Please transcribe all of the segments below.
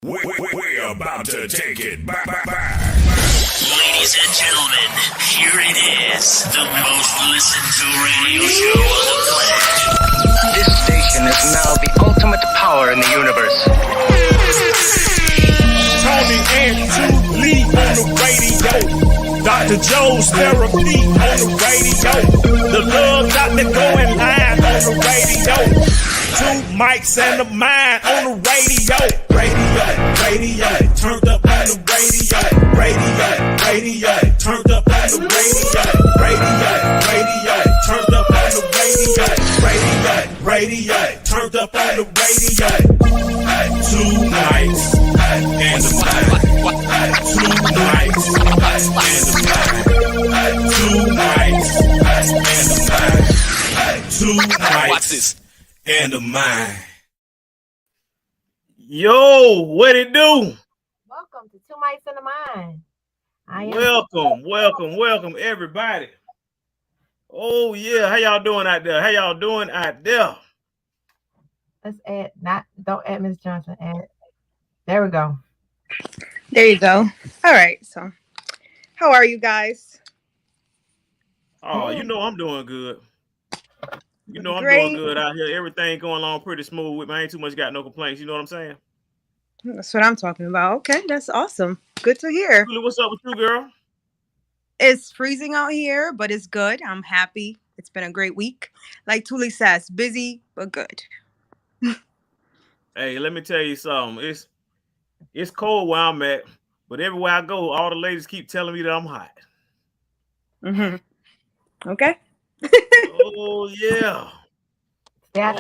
We're about to take it back. Ladies and gentlemen, here it is, the most listened to radio show on the planet. This station is now the ultimate power in the universe. Tony and Lee on the radio. Dr. Joe's therapy on the radio. The love doctor going live on the radio. Two mics and a mind on the radio. Radio, turned up on the radio. Radio, turned up on the radio. Radio, turned up on the radio. Radio, turned up on the radio. Two mics and a mind. Two mics and a mind. Two mics and a mind. Two mics. Watch this. And a mind. Yo, what it do? Welcome to Two Mics and a Mind. Welcome, everybody. Oh yeah, how y'all doing out there? Let's add. Don't add Miss Johnson. Add. There we go. There you go. All right. So, how are you guys? Oh, you know I'm doing good. You know I'm Great. doing good out here. Everything going along pretty smooth with me. I ain't too much got no complaints. You know what I'm saying? That's what I'm talking about. Okay, that's awesome. Good to hear. Julie, what's up with you, girl? It's freezing out here, but it's good. I'm happy. It's been a great week. Like Tuli says, busy but good. Hey, let me tell you something. It's cold where I'm at, but everywhere I go, all the ladies keep telling me that I'm hot. Mm-hmm. Okay. Oh yeah. Yeah.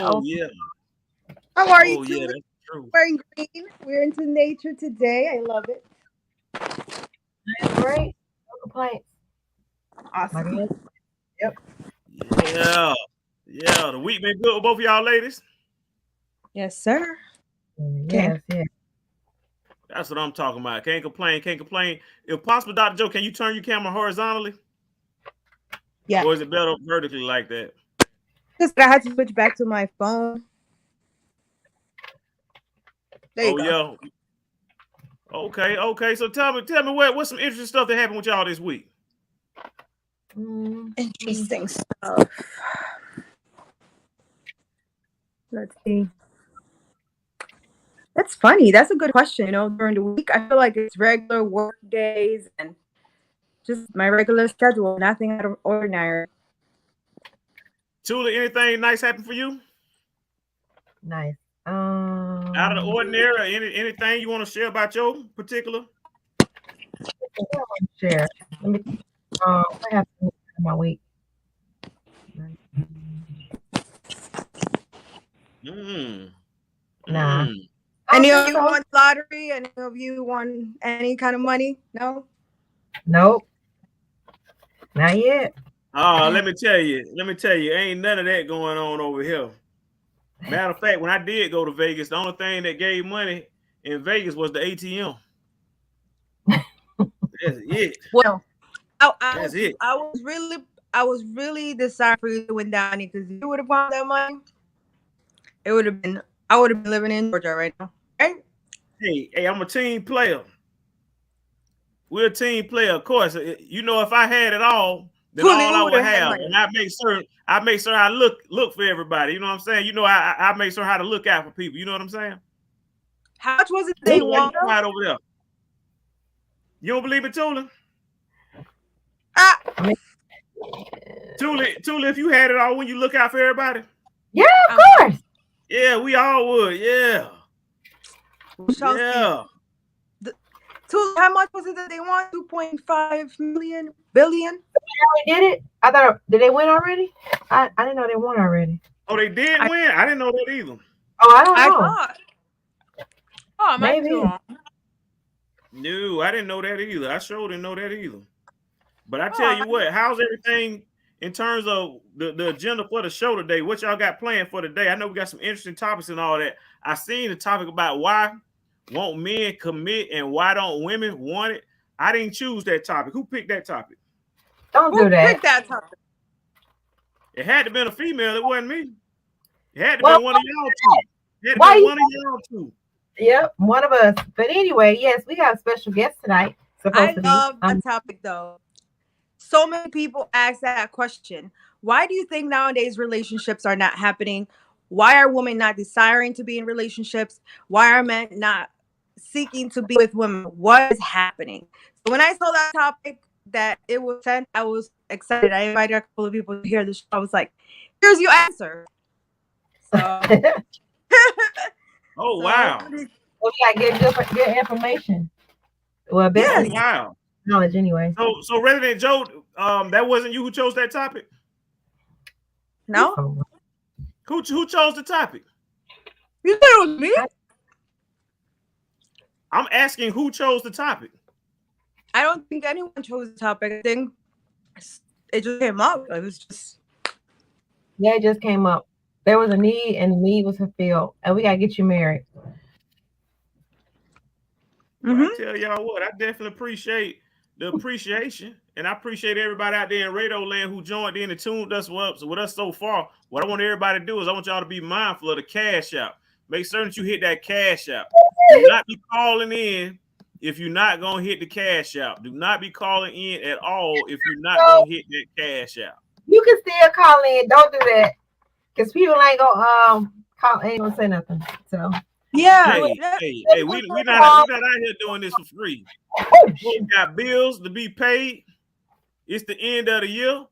How are you, Oh Tuli? yeah, that's true. Wearing green. We're into nature today. I love it. That's great. No complaints. Awesome. Yeah. The week been good with both of y'all ladies. Yes, sir. Yes. That's what I'm talking about. Can't complain. If possible, Dr. Joe, can you turn your camera horizontally? Yeah. Or is it better vertically like that? Just I had to switch back to my phone. There you go. Yeah. Okay. So tell me what's some interesting stuff that happened with y'all this week? Interesting stuff. Let's see. That's funny. That's a good question. During the week, I feel like it's regular work days and just my regular schedule. Nothing out of ordinary. Julie, anything nice happened for you? Nice. Out of the ordinary, or anything you want to share about your particular? Share. Let me. What happened in my week? Nah. Any of you won lottery? Any of you won any kind of money? No? Nope. Not yet. Oh, let me tell you, ain't none of that going on over here. Matter of fact, when I did go to Vegas, the only thing that gave money in Vegas was the ATM. That's it. Well, That's it. I was really decided for you to win down because if you would have won that money, I would have been living in Georgia right now. Right? Hey, I'm a team player. We're a team player, of course. If I had it all, then Fully, all I would have, money. and I make sure I look for everybody. You know what I'm saying? I make sure how to look out for people. You know what I'm saying? How much was it they won? Right over there. You don't believe it, Tula? Tula, if you had it all, wouldn't you look out for everybody? Yeah, of course. Yeah, we all would. Yeah. Yeah. How much was it that they won? 2.5 billion? They did it? I thought, did they win already? I didn't know they won already. Oh, they did win? I didn't know that either. Oh, I don't know. Thought. Oh, I might be wrong. No, I didn't know that either. I sure didn't know that either. But I tell you what, how's everything in terms of the agenda for the show today? What y'all got planned for today? I know we got some interesting topics and all that. I seen the topic about why won't men commit and why don't women want it. I didn't choose that topic. Who picked that topic? Don't do that. Who picked that topic? It had to be a female. It wasn't me. It had to be one of y'all two. It had to be one of y'all two. Yep, one of us. But anyway, yes, we got a special guest tonight. I Supposed to be. love the topic though. So many people ask that question. Why do you think nowadays relationships are not happening? Why are women not desiring to be in relationships? Why are men not seeking to be with women? What is happening? So when I saw that topic that it was sent, I was excited. I invited a couple of people to hear the show. I was like, here's your answer. So Oh wow. we got good information. Well, best Wow. knowledge anyway. So Resident Joe, that wasn't you who chose that topic? No? Who chose the topic? You said it was me? I'm asking who chose the topic. I don't think anyone chose the topic. I think it just came up. It was just Yeah, it just came up. There was a need, and the need was fulfilled, and we gotta get you married. I tell y'all what, I definitely appreciate the appreciation, and I appreciate everybody out there in radio land who joined in and tuned us up with us so far. What I want everybody to do is I want y'all to be mindful of the cash out. Make certain that you hit that cash out. Do not be calling in if you're not gonna hit the cash out. Do not be calling in at all if you're not gonna hit that cash out. You can still call in. Don't do that, because people ain't gonna ain't gonna say nothing. So yeah. Hey, we not out here doing this for free. We got bills to be paid. It's the end of the year.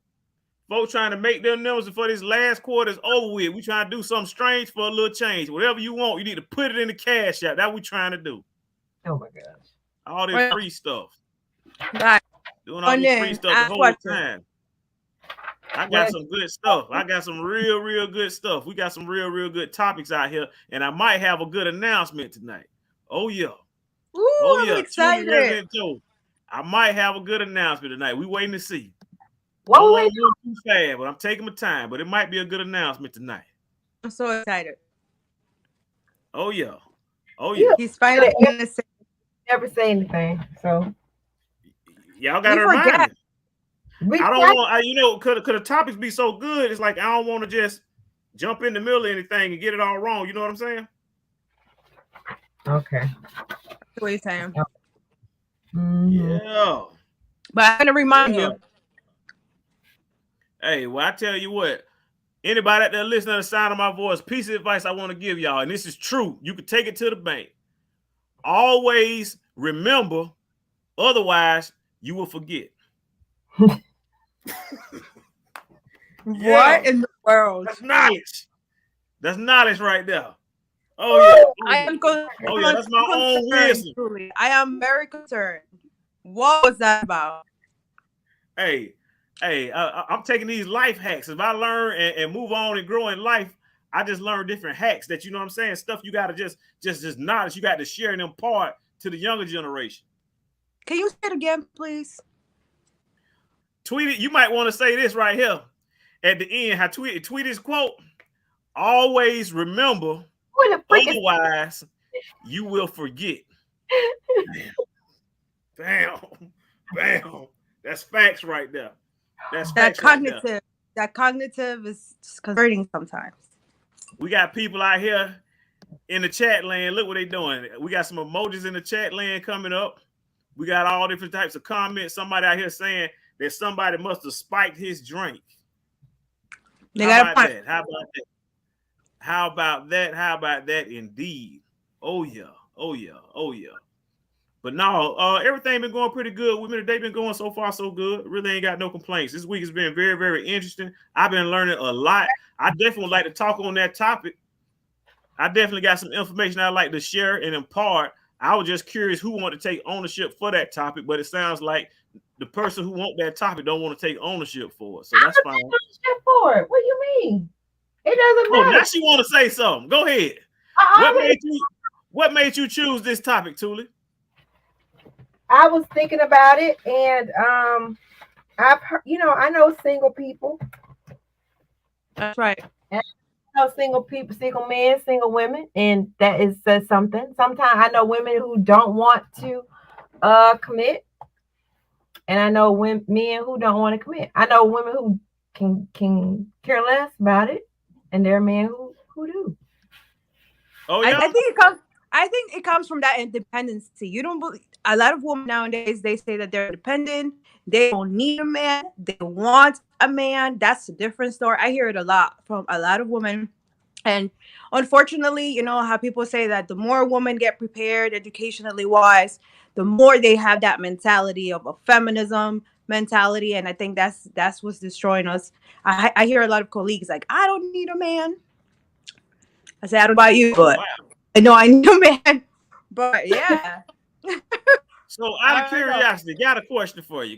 Folks trying to make their numbers before this last quarter is over with. We trying to do something strange for a little change. Whatever you want, you need to put it in the cash out. That's what we trying to do. Oh my gosh. All this free stuff. Right. Doing all this free stuff the whole time. I got some good stuff. I got some real good stuff. We got some real good topics out here, and I might have a good announcement tonight. Oh yeah. Ooh, I'm excited. I might have a good announcement tonight. We waiting to see. What we too fast, but I'm taking my time. But it might be a good announcement tonight. I'm so excited. Oh yeah. Oh yeah. He's finally gonna say. Never say anything. So y'all gotta remind me. I don't want, could the topics be so good? It's like I don't want to just jump in the middle of anything and get it all wrong. You know what I'm saying? Okay. That's what you're saying. Yeah. But I'm gonna remind you. Hey, well, I tell you what, anybody out there listening to the sound of my voice, piece of advice I want to give y'all, and this is true. You can take it to the bank. Always remember, otherwise you will forget. What in the world? That's knowledge. That's knowledge right there. Oh yeah. I am going. Oh yeah, that's my own wisdom. I am very concerned. What was that about? Hey, I'm taking these life hacks. If I learn and move on and grow in life, I just learn different hacks that, you know what I'm saying, stuff you got to just knowledge you got to share and impart to the younger generation. Can you say it again, please? Tweet it. You might want to say this right here at the end. Tweet this quote. Always remember, otherwise you will forget. Bam. That's facts right there. That's facts cognitive. Right there. That cognitive is converting sometimes. We got people out here in the chat land. Look what they doing. We got some emojis in the chat land coming up. We got all different types of comments. Somebody out here saying that somebody must have spiked his drink. How about that? Indeed. Oh yeah. But no, everything been going pretty good. They've been going so far so good. Really ain't got no complaints. This week has been very, very interesting. I've been learning a lot. I definitely would like to talk on that topic. I definitely got some information I'd like to share and impart. I was just curious who wanted to take ownership for that topic, but it sounds like the person who want that topic don't want to take ownership for it. So that's fine. For it. What do you mean? It doesn't matter. Now she want to say something. Go ahead. What made you choose this topic, Thule? I was thinking about it, and I've heard, I know single people. That's right. And I know single people, single men, single women, and that says something. Sometimes I know women who don't want to commit, and I know men who don't want to commit. I know women who can care less about it, and there are men who do. Oh yeah. I think it comes from that independency. You don't believe a lot of women nowadays, they say that they're independent, they don't need a man, they want a man. That's a different story. I hear it a lot from a lot of women. And unfortunately, you know how people say that the more women get prepared educationally wise, the more they have that mentality of a feminism mentality. And I think that's what's destroying us. I hear a lot of colleagues like, I don't need a man. I say, I don't know about you, but I know I need a man. But yeah. So out of curiosity, got a question for you.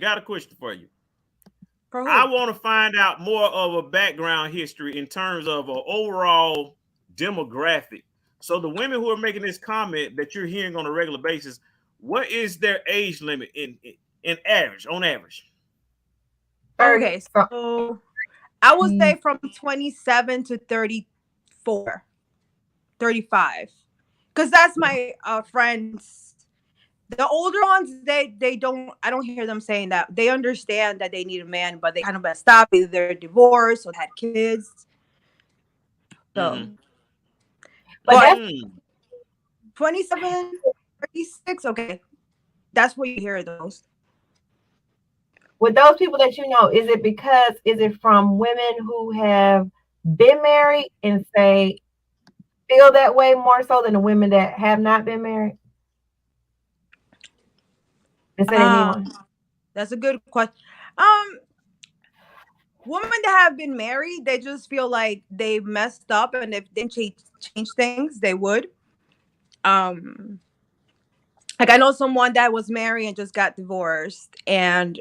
For who? I want to find out more of a background history in terms of an overall demographic. So the women who are making this comment that you're hearing on a regular basis, what is their age limit on average? Okay, so I would say from 27 to 34, 35. Because that's my friends. The older ones, I don't hear them saying that. They understand that they need a man, but they kind of stop. Either they're divorced or had kids. So, but 27, 36, okay. That's what you hear those. With those people that you know, is it from women who have been married and feel that way more so than the women that have not been married? That's a good question. Women that have been married, they just feel like they messed up, and if they change things, they would. Like I know someone that was married and just got divorced, and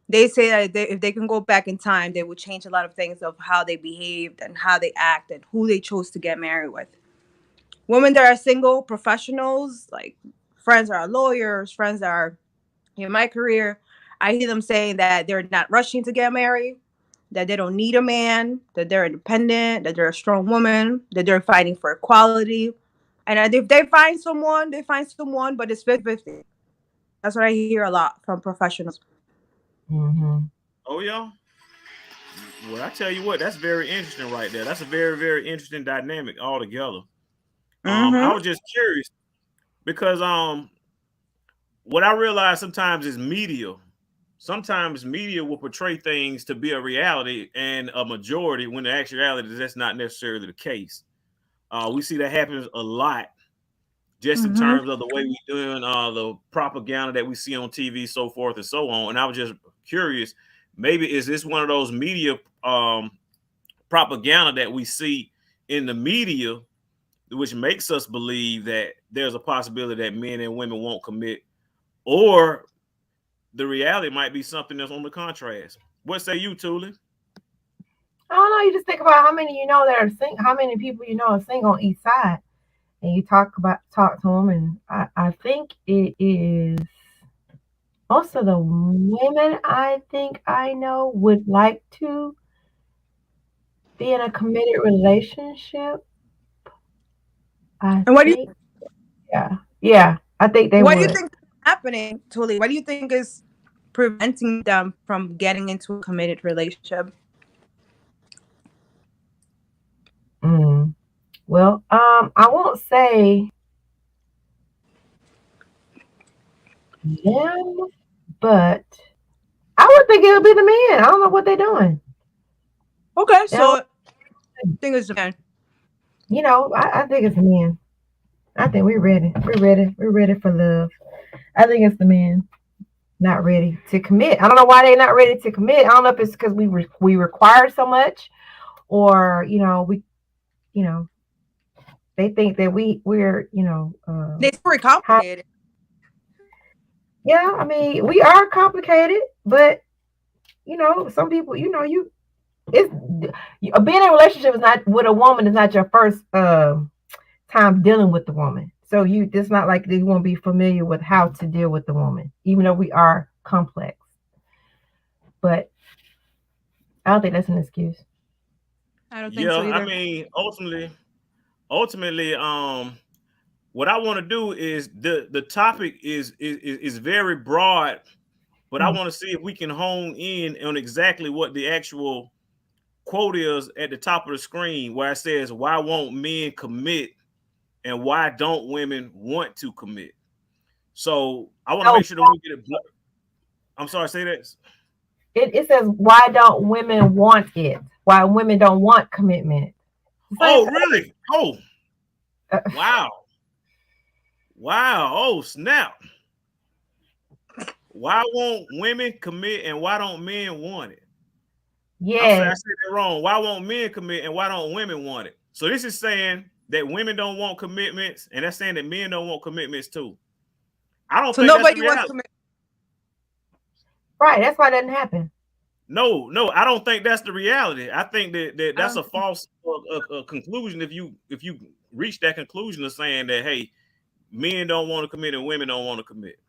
they say that if they can go back in time, they would change a lot of things of how they behaved and how they act and who they chose to get married with. Women that are single professionals, like friends that are lawyers, friends that are in my career, I hear them saying that they're not rushing to get married, that they don't need a man, that they're independent, that they're a strong woman, that they're fighting for equality. And if they find someone, but it's 50-50. That's what I hear a lot from professionals. Mm-hmm. Oh, yeah. Well, I tell you what, that's very interesting right there. That's a very, very interesting dynamic altogether. I was just curious because what I realize sometimes is media will portray things to be a reality and a majority when the actuality that's not necessarily the case. We see that happens a lot just in terms of the way we're doing the propaganda that we see on TV, so forth and so on. And I was just curious, maybe is this one of those media propaganda that we see in the media, which makes us believe that there's a possibility that men and women won't commit, or the reality might be something that's on the contrast. What say you, Thule? I don't know. You just think about how many you know that are single, how many people you know are single on each side, and you talk to them, and I think it is most of the women I think I know would like to be in a committed relationship. And what do you? Yeah, I think they would. What do you think is happening, Thule? What do you think is preventing them from getting into a committed relationship? Well, I won't say them, but I would think it'll be the men. I don't know what they're doing. Okay, so I think it's the men. You know, I think it's the men. I think we're ready. We're ready for love. I think it's the men not ready to commit. I don't know why they're not ready to commit. I don't know if it's because we require so much, or they think that we're It's very complicated. Yeah, I mean, we are complicated, but some people, being in a relationship with a woman is not your first time dealing with the woman. So it's not like you won't be familiar with how to deal with the woman, even though we are complex. But I don't think that's an excuse. I don't think so either. I mean, ultimately, what I want to do is the topic is very broad, but I want to see if we can hone in on exactly what the actual quote is at the top of the screen, where it says, "Why won't men commit?" and why don't women want to commit? So I want to make sure that we get it. I'm sorry, say that. It says, why don't women want it? Why women don't want commitment? Oh, really? Oh, wow. Wow. Oh, snap. Why won't women commit and why don't men want it? Yeah. I said that wrong. Why won't men commit and why don't women want it? So this is saying that women don't want commitments, and that's saying that men don't want commitments too. I don't think nobody that's wants to commit. Right. That's why it doesn't happen. No, I don't think that's the reality. I think that's a false conclusion. If you reach that conclusion of saying that, hey, men don't want to commit and women don't want to commit.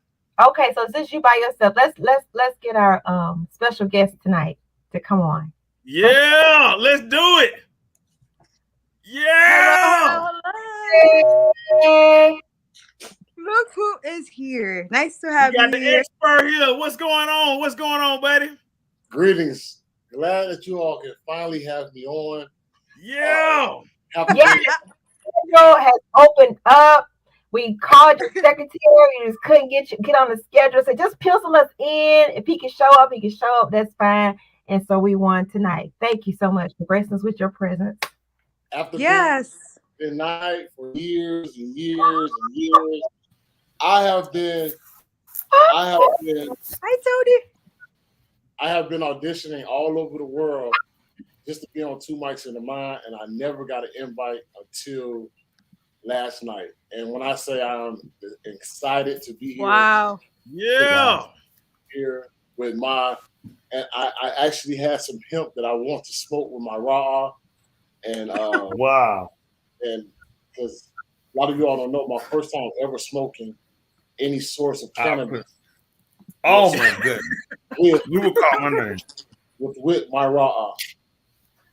Okay, so since you by yourself, let's get our special guest tonight to come on. Yeah, let's do it. Yeah. Hey. Look who is here. Nice to have You got you the here. expert here. What's going on? What's going on, buddy? Greetings. Glad that you all can finally have me on. Yeah. Yeah. Schedule has opened up. We called your secretary. You just couldn't get on the schedule. So just pencil us in. If he can show up, he can show up. That's fine. And so we won tonight. Thank you so much for gracing us with your presence. After Yes. being tonight for years and years and years, I have been Hi, Tony. I have been auditioning all over the world just to be on Two Mics in the Mind, and I never got an invite until last night. And when I say I'm excited to be here, Wow. Yeah. here with and I actually had some hemp that I want to smoke with my raw, and wow. And because a lot of you all don't know, my first time ever smoking any source of cannabis. Oh my goodness. You would call my name. With my raw.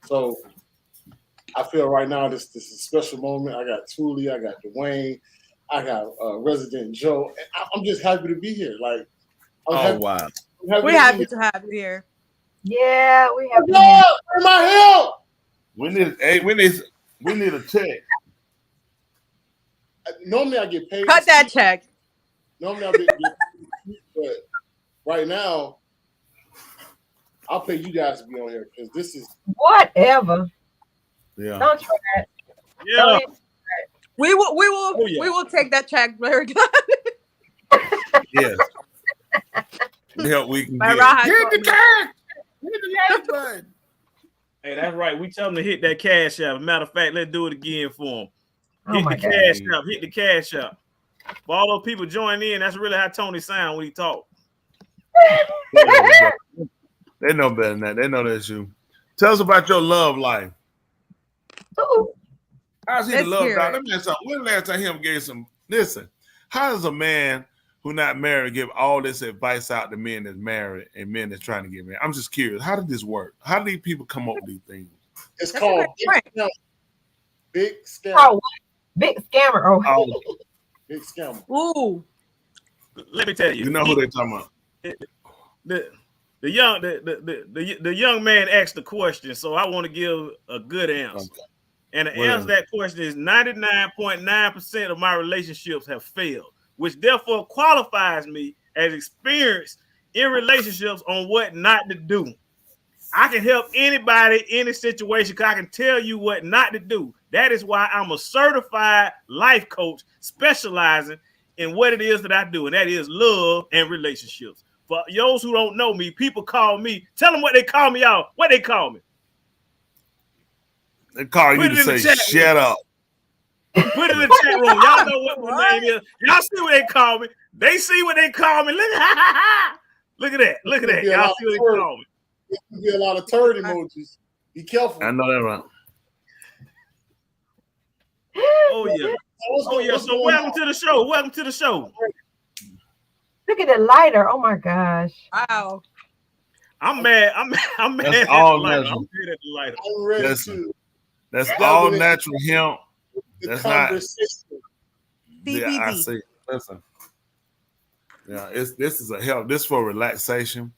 So I feel right now this is a special moment. I got Thule, I got Dwayne, I got Resident Joe. And I'm just happy to be here. Like, wow. We're happy to have you here. Yeah, we have. Where's my help? We need a check. Normally I get paid. Cut that check. Normally I get paid, but right now I'll pay you guys to be on here because this is whatever. Yeah. Don't try it. Yeah. We will take that check very good. Yes. Yeah, we can My get. Raha Hit told the me. cash. Hit the like button. Hey, that's right. We tell them to hit that cash app. Matter of fact, let's do it again for them. Oh Hit my the God. cash app. Hit the cash app. For all those people joining in, that's really how Tony sound when he talk. They know better than that. They know that's you. Tell us about your love life. Ooh. How's he Let's the love hear guy? it. Let me ask you something. When the last time him gave some? Listen, how does a man who not married give all this advice out to men that's married and men that's trying to get married? I'm just curious. How did this work? How do these people come up with these things? it's That's called a good point. Big Scammer. Oh, big scammer. Oh, Big Scammer. Ooh. Let me tell you. You know who they talking about? The young man asked the question, so I want to give a good answer. Okay. And the Well, answer to that question is 99.9% of my relationships have failed, which therefore qualifies me as experienced in relationships on what not to do. I can help anybody, any situation, because I can tell you what not to do. That is why I'm a certified life coach specializing in what it is that I do, and that is love and relationships. For those who don't know me, people call me, tell them what they call me out. What they call me. They call Put you it to in the say, chat shut up. Put it in the chat room. Y'all know what my name is. Y'all see what they call me. They see what they call me. Look at that. Look at that. Y'all see what they call me. There'll be a lot of turd emojis. Be careful. I know that right. Oh, yeah. What's Oh, yeah. what's So going welcome on? to the show. Welcome to the show. look at the lighter. Oh my gosh. Wow. I'm mad. I'm mad That's at the all lighter. natural. I'm mad at the lighter. I'm ready Listen. to That's That all was it. natural hemp. the That's not. conversation. Yeah, I CBD. see. Listen. Yeah, this is a help. This for relaxation.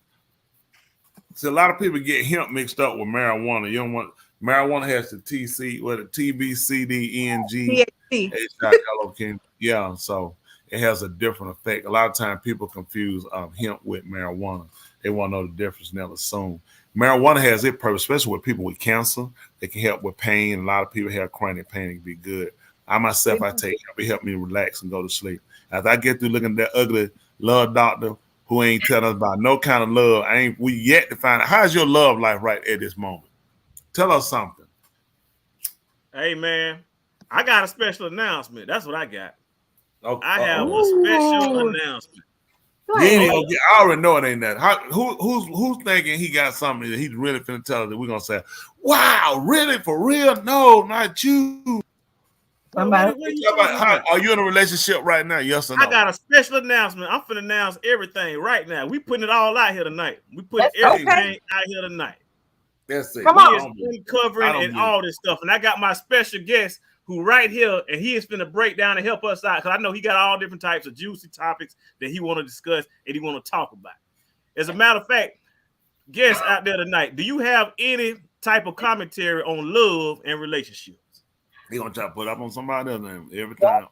See, a lot of people get hemp mixed up with marijuana. You don't want Marijuana has the TC, what the TBCDNG, THC. yeah. So it has a different effect. A lot of times people confuse hemp with marijuana. They want to know the difference and they'll assume. Marijuana has its purpose, especially with people with cancer. It can help with pain. A lot of people have chronic pain. It can be good. I myself, I take it. It help me relax and go to sleep. As I get through looking at that ugly love doctor who ain't telling us about no kind of love, we yet to find out. How's your love life right at this moment? Tell us something. Hey, man, I got a special announcement. That's what I got. Okay. I have a special announcement. I already know it ain't that. Who's thinking he got something that he's really finna tell us that we're gonna say, wow, really, for real? No, not you. Somebody. Are you in a relationship right now? Yes or no? I got a special announcement. I'm finna announce everything right now. We putting it all out here tonight. We putting everything out here tonight. That's it. Come on. He is covering and all this stuff. And I got my special guest who right here, and he is finna break down and help us out, because I know he got all different types of juicy topics that he want to discuss and he want to talk about. As a matter of fact, guests out there tonight, do you have any type of commentary on love and relationships? He gonna try to put up on somebody else every time.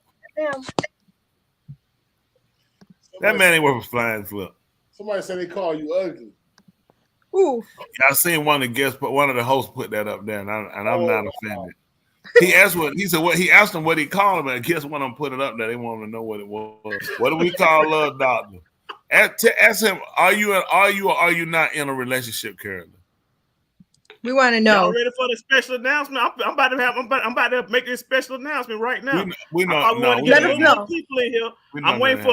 That man ain't worth a flying flip. Somebody said they call you ugly. Ooh. I seen one of the guests, one of the hosts put that up there, and I'm not offended. He asked he asked him what he called him, and I guess when I'm put it up there, they want to know what it was. What do we call love doctor? Ask him, are you or are you not in a relationship currently? We want to know. Y'all ready for the special announcement? I'm about to make this special announcement right now. We know. Let us know. People in here. I'm waiting.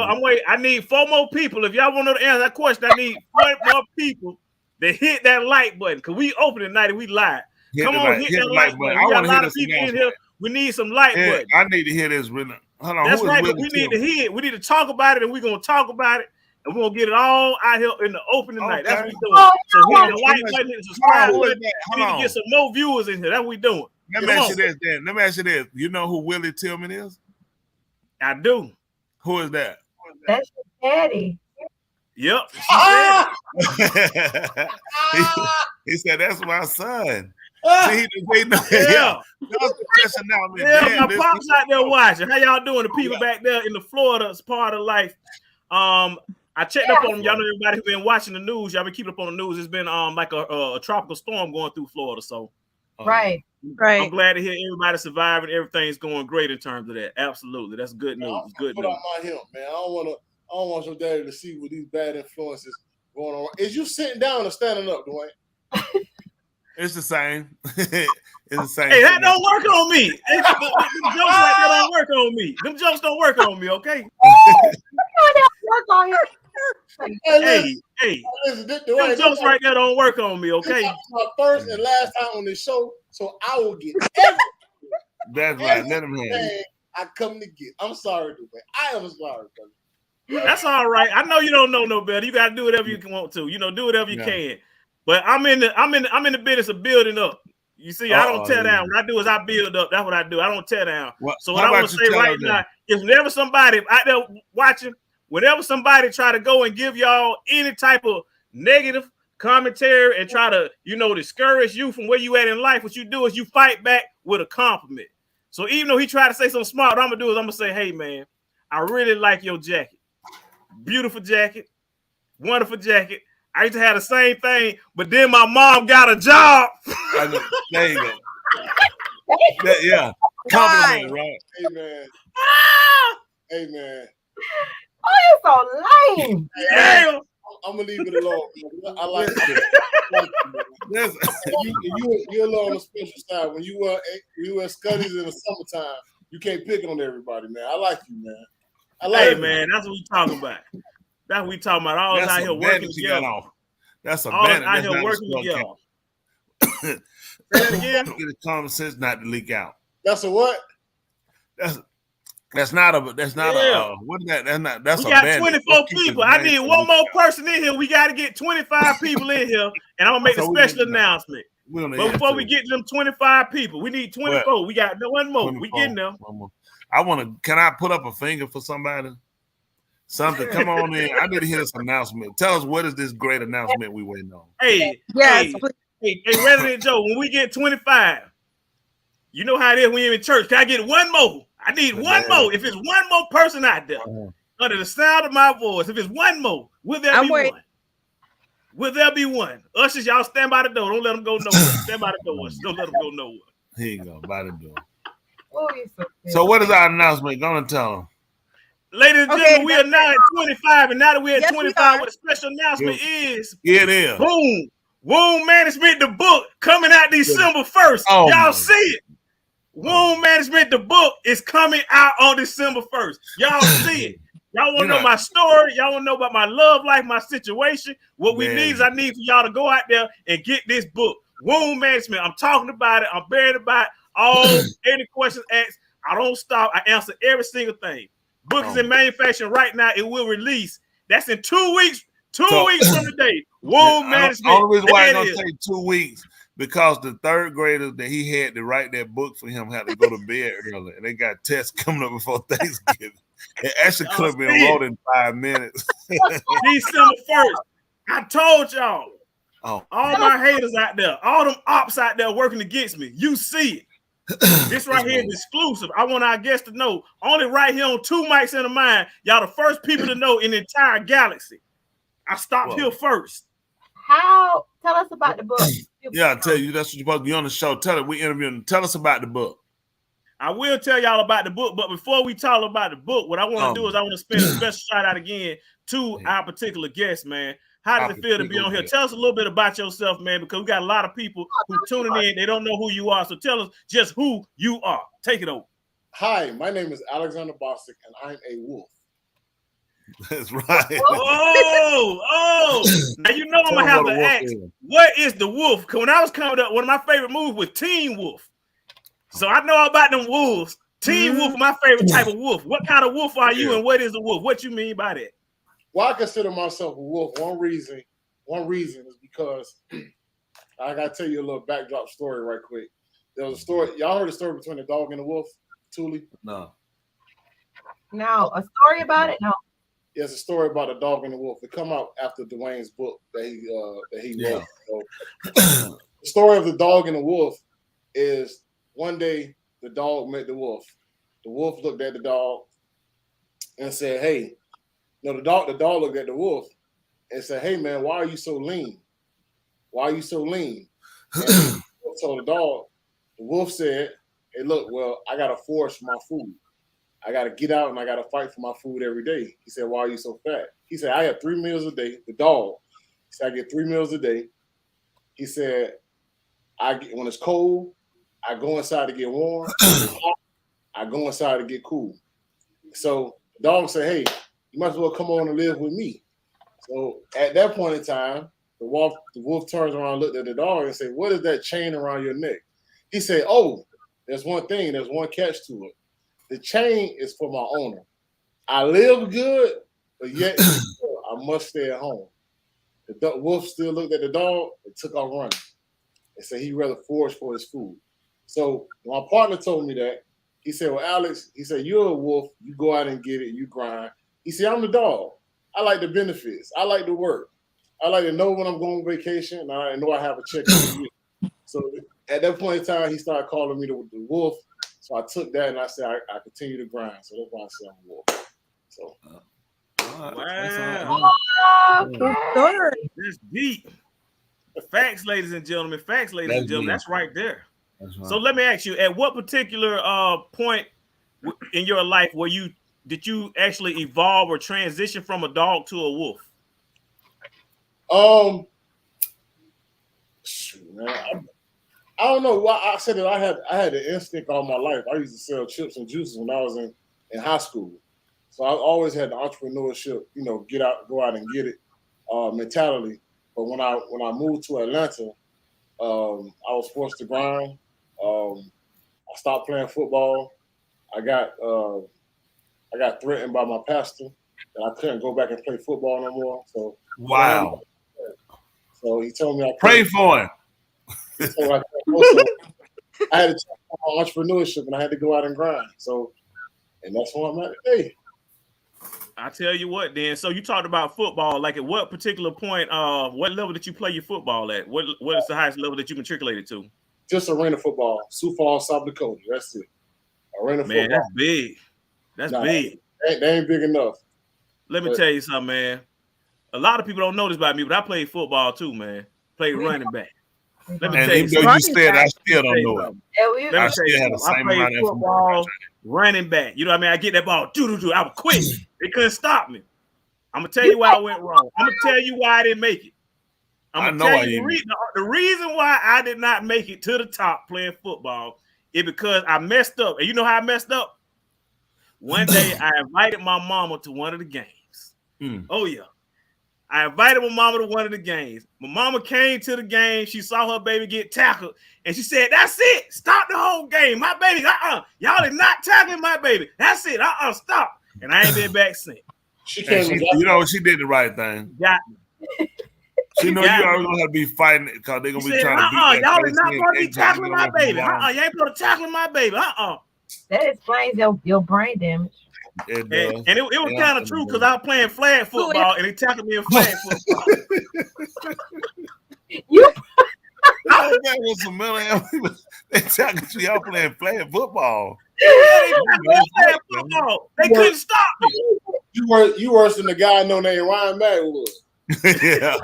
I need 4 more people. If y'all want to answer that question, I need 4 more people that hit that like button, because we open tonight and we live. Come on, hit that like button. We got a lot of people in here. We need some like buttons. I need to hear this. Hold on. That's right. We need to hear it. We need to talk about it, and we're gonna talk about it, and we're gonna get it all out here in the open tonight. That's what we're doing. So hit the like button and subscribe button. We need to get some more viewers in here. That's what we're doing. Let me ask you this, Dan. Let me ask you this. You know who Willie Tillman is? I do. Who is that? That's your daddy. Yep. He said, that's my son. See, yeah. My pops out there watching. How y'all doing? The people back there in the Florida part of life. I checked up on them. Y'all know everybody who been watching the news. Y'all been keeping up on the news. It's been like a tropical storm going through Florida. So right. I'm glad to hear everybody surviving. Everything's going great in terms of that. Absolutely. That's good news. Man, good news. Out my help, man. I don't want your daddy to see what these bad influences going on. Is you sitting down or standing up, Dwayne? It's the same. It's the same. Hey, that don't work on me. Them jokes like that don't work on me. Them jokes don't work on me, okay? Hey, listen, them jokes right there don't work on me, okay? This is my first and last time on this show, so I will get everything. That's right. Let him have it. I come to get. I'm sorry, Dwayne. I am sorry, brother. That's all right. I know you don't know no better. You gotta do whatever you want to. Do whatever you can. But I'm in the business of building up. You see, I don't tear down. What I do is I build up. That's what I do. I don't tear down. So what I want to say right now is, whenever somebody out there watching, whenever somebody try to go and give y'all any type of negative commentary and try to, discourage you from where you at in life, what you do is you fight back with a compliment. So even though he tried to say something smart, what I'm gonna do is I'm gonna say, hey man, I really like your jacket. Beautiful jacket, wonderful jacket. I used to have the same thing, but then my mom got a job. There you go. Yeah. Compliment, right? Amen. Amen. Oh, you're so lame. Damn. I'm gonna leave it alone. I like it. You're alone on a special side. When you wear Scuddies in the summertime, you can't pick on everybody, man. I like you, man. Hey, man, that's what we talking about. That's what we talking about. All out here working together. That's a all bad. out here working together. Say it again. Get a common sense not to leak out. That's a what? That's not a what is that? That's we got 24 people. I need one more person in here. We got to get 25 people in here, and I'm gonna make a special announcement. But before we get to them 25 people, we need 24. What? We got one more. We getting them. Can I put up a finger for somebody? Something. Come on in. I need to hear this announcement. Tell us, what is this great announcement we waiting on? Hey, yes, Hey, Resident Joe, when we get 25, you know how it is when you're in church. Can I get one more? I need one more. If it's one more person out there under the sound of my voice, if it's one more, will there be one? Will there be one? Ushers, y'all stand by the door. Don't let them go nowhere. Stand by the door. Don't let them go nowhere. Here you go, by the door. Oh, you're So what is our announcement? Go and tell them. Ladies and gentlemen, we are now at 25, and now that we're at Yes, 25, what a special announcement is. Yeah, it is. Boom. Womb Management, the book, coming out December 1st. Oh, y'all see it. Womb Management, the book, is coming out on December 1st. Y'all see it. Y'all want to know my story. Y'all want to know about my love life, my situation. What we need is I need for y'all to go out there and get this book. Womb Management. I'm talking about it. I'm bearing about it. All any questions asked. I don't stop. I answer every single thing. Book is in manufacturing right now. It will release. That's in 2 weeks. 2 weeks from today. Womb Management. The only reason why it's gonna take 2 weeks because the third grader that he had to write that book for him had to go to bed early, and they got tests coming up before Thanksgiving. It actually could have been wrote in 5 minutes. December 1st. I told y'all. Oh, all my haters out there, all them ops out there working against me. You see it. This right here is exclusive. I want our guests to know. Only right here on Two Mics in the Mind. Y'all the first people to know in the entire galaxy. I stopped here first. How? Tell us about the book. Yeah, I tell you, that's what you're supposed to be on the show. Tell it, we interviewing. Tell us about the book. I will tell y'all about the book, but before we talk about the book, what I want to do is I want to spend a special shout out again to our particular guest, man. How does it feel to be on here? Tell us a little bit about yourself, man, because we got a lot of people who tuning in. They don't know who you are. So tell us just who you are. Take it over. Hi, my name is Alexander Bostic, and I'm a wolf. That's right. Oh. Now you know I'm going to have to ask, what is the wolf? Because when I was coming up, one of my favorite movies was Teen Wolf. So I know about them wolves. Teen Wolf, my favorite type of wolf. What kind of wolf are you, and what is a wolf? What you mean by that? Well, I consider myself a wolf. One reason is because I gotta tell you a little backdrop story right quick. There was a story. Y'all heard the story between the dog and the wolf, Thule? No, a story about it? No. Yes, a story about a dog and the wolf. It come out after Dwayne's book that he wrote. So, the story of the dog and the wolf is one day the dog met the wolf. The wolf looked at the dog and said, "Hey." No, the dog looked at the wolf and said, "Hey man, why are you so lean? Why are you so lean?" And the wolf told the dog. The wolf said, "Hey, look, well, I gotta forage for my food. I gotta get out and I gotta fight for my food every day." He said, "Why are you so fat?" He said, "I have 3 meals a day." The dog, he said, "I get 3 meals a day." He said, when it's cold, I go inside to get warm. When it's hot, I go inside to get cool. So the dog said, "Hey, you might as well come on and live with me." So at that point in time, the wolf turns around, looked at the dog, and said, "What is that chain around your neck?" He said, "Oh, there's one thing. There's one catch to it. The chain is for my owner. I live good, but yet I must stay at home." The wolf still looked at the dog and took off running. And said he'd rather forage for his food. So my partner told me that. He said, "Well, Alex," he said, "you're a wolf. You go out and get it. You grind." He said, "I'm the dog. I like the benefits. I like to work. I like to know when I'm going on vacation, and I know I have a check every year." So at that point in time, he started calling me the wolf. So I took that and I said, I continue to grind. So that's why I say I'm a wolf. So. Wow. That's deep. Facts, ladies and gentlemen. Facts, ladies and gentlemen. That's right there. So let me ask you, at what particular point in your life did you actually evolve or transition from a dog to a wolf? Man, I don't know why I said that. I had the instinct all my life. I used to sell chips and juices when I was in high school, so I always had the entrepreneurship, go out and get it mentality. But when I moved to Atlanta, I was forced to grind. I stopped playing football. I got threatened by my pastor that I couldn't go back and play football no more. So wow. So he told me I pray for him. So I had to check my entrepreneurship and I had to go out and grind. So, and that's where I'm at today. I tell you what, then. So you talked about football. Like, at what particular point? What level did you play your football at? What is the highest level that you matriculated to? Just arena football, Sioux Falls, South Dakota. That's it. Arena Man, football. that's big. That's Nah, big. They ain't big enough. Let me tell you something, man. A lot of people don't know this about me, but I played football too, man. Played running back. Let me And tell you even though you said, I still don't know it. Yeah, Let I me tell you still had the something. I same played amount of football, information. running back. You know what I mean? I get that ball, do. I was quick. They couldn't stop me. I'm gonna tell you why I went wrong. I'm gonna tell you why I didn't make it. I'm gonna tell you the reason why I did not make it to the top playing football is because I messed up. And you know how I messed up? One day I invited my mama to one of the games. Oh yeah. I invited my mama to one of the games. My mama came to the game. She saw her baby get tackled, and she said, "That's it. Stop the whole game. My baby, y'all is not tackling my baby. That's it. Stop." And I ain't been back since. She you know, she did the right thing. Got me. She know you always gonna have to be fighting because they're gonna be trying to beat that. Y'all is not gonna be tackling my baby. You ain't gonna tackling my baby. That explains your brain damage. It does. And it was kind of true because I was playing flag football and they tackled me in flag football. That was some mental health. They tackled you out playing flag football. They couldn't stop me. You worse than the guy no name Ryan Mack was. Yeah.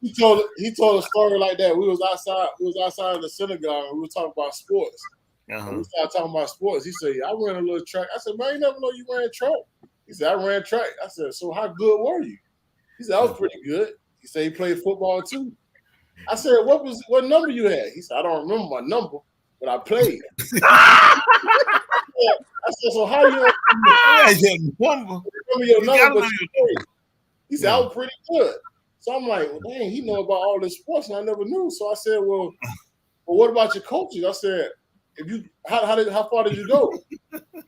He told a story like that. We was outside of the synagogue and we were talking about sports. And we started talking about sports. He said, I ran a little track. I said, man, you never know you ran track. He said, I ran track. I said, so how good were you? He said, I was pretty good. He said he played football too. I said, what number you had? He said, I don't remember my number, but I played. I said, so how you remember your number, but you played? He said, I was pretty good. So I'm like, well, dang, he know about all this sports and I never knew. So I said, well, what about your coaches? I said, how far did you go? He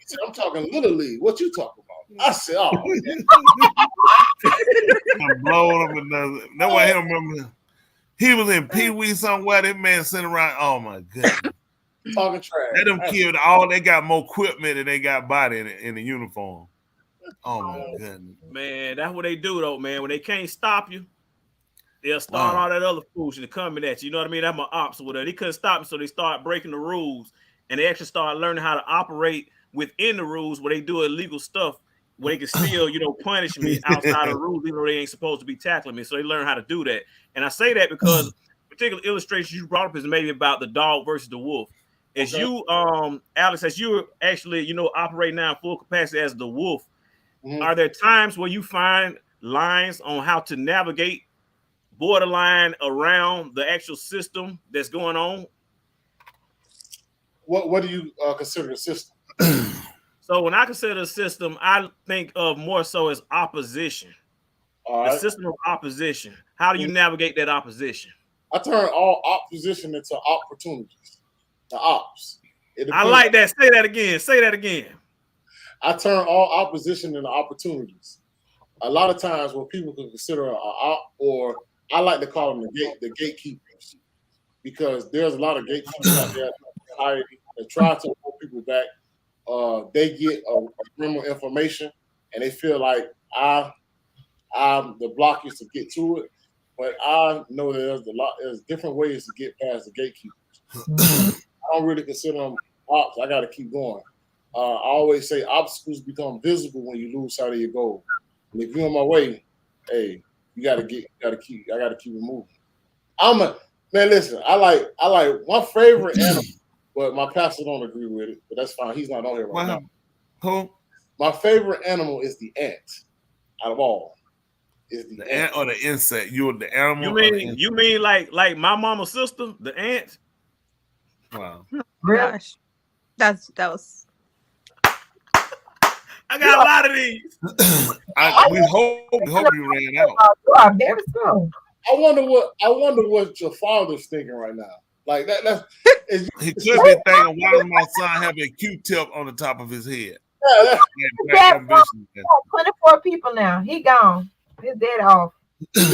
said, I'm talking Little League. What you talking about? I said, oh, man. I'm blowing up another. No one here remember. He was in Pee Wee somewhere. That man sitting around. Oh my goodness. Talking trash. Let them killed all. They got more equipment than they got body in the uniform. Oh my goodness. Man, that's what they do though, man. When they can't stop you, they'll start all that other foolishness coming at you. You know what I mean? That's my ops or whatever. They couldn't stop me, so they start breaking the rules, and they actually start learning how to operate within the rules where they do illegal stuff, where they can still, punish me outside of the rules, even though they ain't supposed to be tackling me. So they learn how to do that. And I say that because particular illustration you brought up is maybe about the dog versus the wolf. As you, Alex, as you're actually, operating now in full capacity as the wolf, are there times where you find lines on how to navigate borderline around the actual system that's going on? What do you consider a system? So when I consider a system, I think of more so as opposition. The system of opposition. How do you navigate that opposition? I turn all opposition into opportunities. The ops. I like that. Say that again. I turn all opposition into opportunities. A lot of times when people can consider an op, or I like to call them the gatekeepers, because there's a lot of gatekeepers out there that try to hold people back. They get a criminal information and they feel like I'm the blockage to get to it. But I know that there's different ways to get past the gatekeepers. I don't really consider them ops. I got to keep going. I always say obstacles become visible when you lose sight of your goal. And if you're on my way, hey, I got to keep it moving. Man, listen, I like my favorite animal, but my pastor don't agree with it, but that's fine. He's not on here right now. Who? My favorite animal is the ant out of all. Is the ant or the insect? You're the animal. You mean like my mama's sister, the ant? Wow. Gosh. That was I got a lot of these. We hope you ran out. I wonder what your father's thinking right now. Like that. He could be thinking, why does my son have a Q-tip on the top of his head? Yeah, 24 people now. He gone. His dad off. His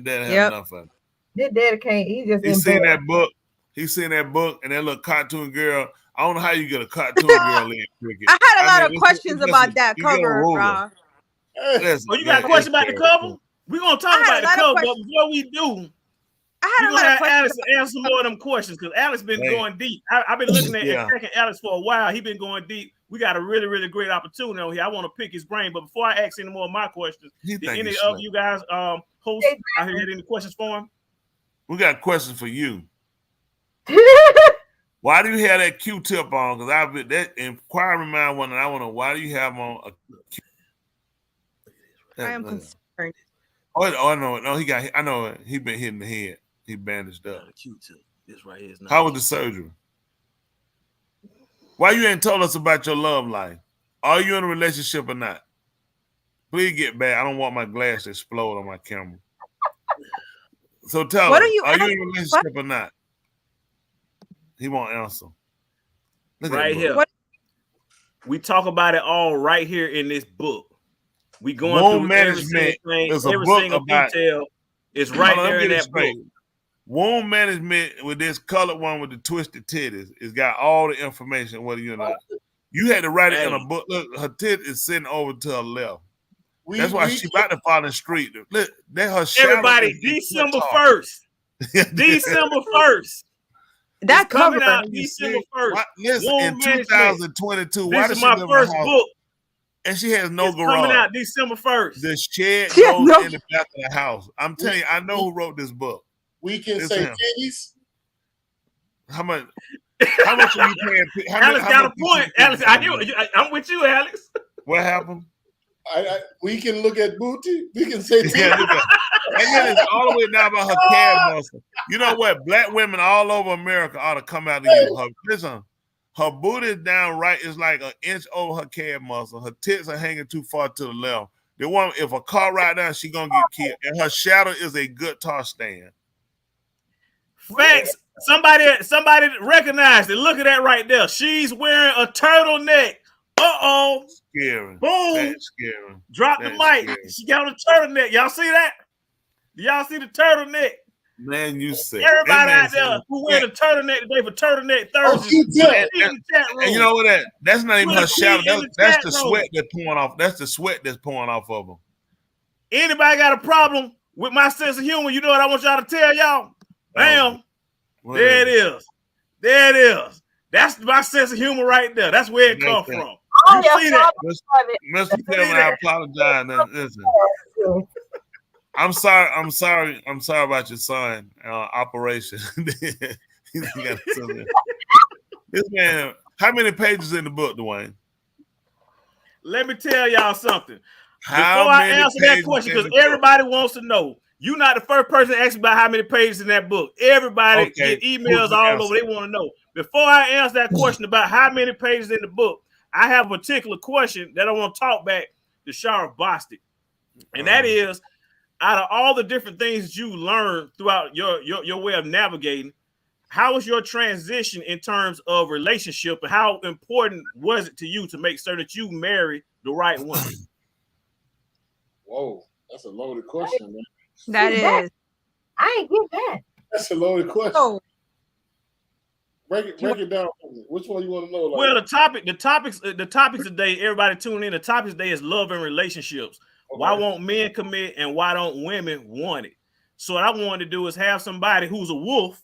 dad have enough of it. His dad can't. He just. You seen that book? He seen that book and that little cartoon girl. I don't know how you get a cartoon girl in cricket. I had a lot of questions about that cover, bro. Oh, you got a question about the cover? We're gonna talk about the cover, but before we do, we're gonna have Alex answer some more of them questions because Alex been going deep. I've been looking at and tracking Alex for a while. He been going deep. We got a really, really great opportunity on here. I want to pick his brain, but before I ask any more of my questions, did any of you guys hosts out here had any questions for him? We got questions for you. Why do you have that Q-tip on? Because I've been that inquiring mind one, and I want to know why do you have on a Q-tip? I am concerned. Oh no, he got. I know he been hit in the head. He bandaged up. The Q-tip. This right here is not. How was the surgery? Why you ain't told us about your love life? Are you in a relationship or not? Please get back. I don't want my glass to explode on my camera. So tell us, are you in a relationship or not? He won't answer. Look right here. We talk about it all right here in this book. We going through every single detail. It's right there in that book. Womb management with this colored one with the twisted titties. It's got all the information, whether you're not. You had to write it in a book. Look, her tit is sitting over to her left. That's why she about to fall in the street. Look, that her shadow. Everybody, December 1st. December 1st. That coming out December 1st. Listen, in 2022, why this is my first book. And she has no garage. Coming out December 1st. The shed goes in the back of the house. I'm telling you, I know who wrote this book. We can say titties. How much are you paying? Alex got a point. Alex, I'm with you, Alex. What happened? We can look at booty. We can say titties. And then it's all the way down by her calf muscle. You know what? Black women all over America ought to come out to you. Listen, her booty is down right. It's like an inch over her calf muscle. Her tits are hanging too far to the left. The one, if a car ride down, she gonna get killed. And her shadow is a guitar stand. Facts. Somebody recognized it. Look at that right there. She's wearing a turtleneck. Uh-oh. Scary. Boom. That's scary. Drop the mic. Scary. She got a turtleneck. Y'all see that? Y'all see the turtleneck? Man, you said everybody out there who wear the turtleneck today for Turtleneck Thursday. And you know what? That's not even her shadow. That's the sweat that's pouring off. That's the sweat that's pouring off of them. Anybody got a problem with my sense of humor? You know what I want y'all to tell y'all? Bam. There it is. There it is. That's my sense of humor right there. That's where it comes from. You see that? Mr. Kevin, I apologize. Listen. I'm sorry about your son operation. This man, how many pages in the book, Dwayne? Let me tell y'all something. Before I answer that question, because everybody wants to know. You're not the first person to ask me about how many pages in that book. Everybody get emails all over. They want to know. Before I answer that question about how many pages in the book, I have a particular question that I want to talk back to Shara Bostic. And that is, out of all the different things that you learned throughout your way of navigating, how was your transition in terms of relationship, and how important was it to you to make certain that you marry the right one? Whoa, that's a loaded question, man. That is. I ain't get that. That's a loaded question. Oh. Break it down for me. Which one you want to know? Well, the topics today, everybody tuning in. The topics today is love and relationships. Okay. Why won't men commit and why don't women want it? So what I wanted to do is have somebody who's a wolf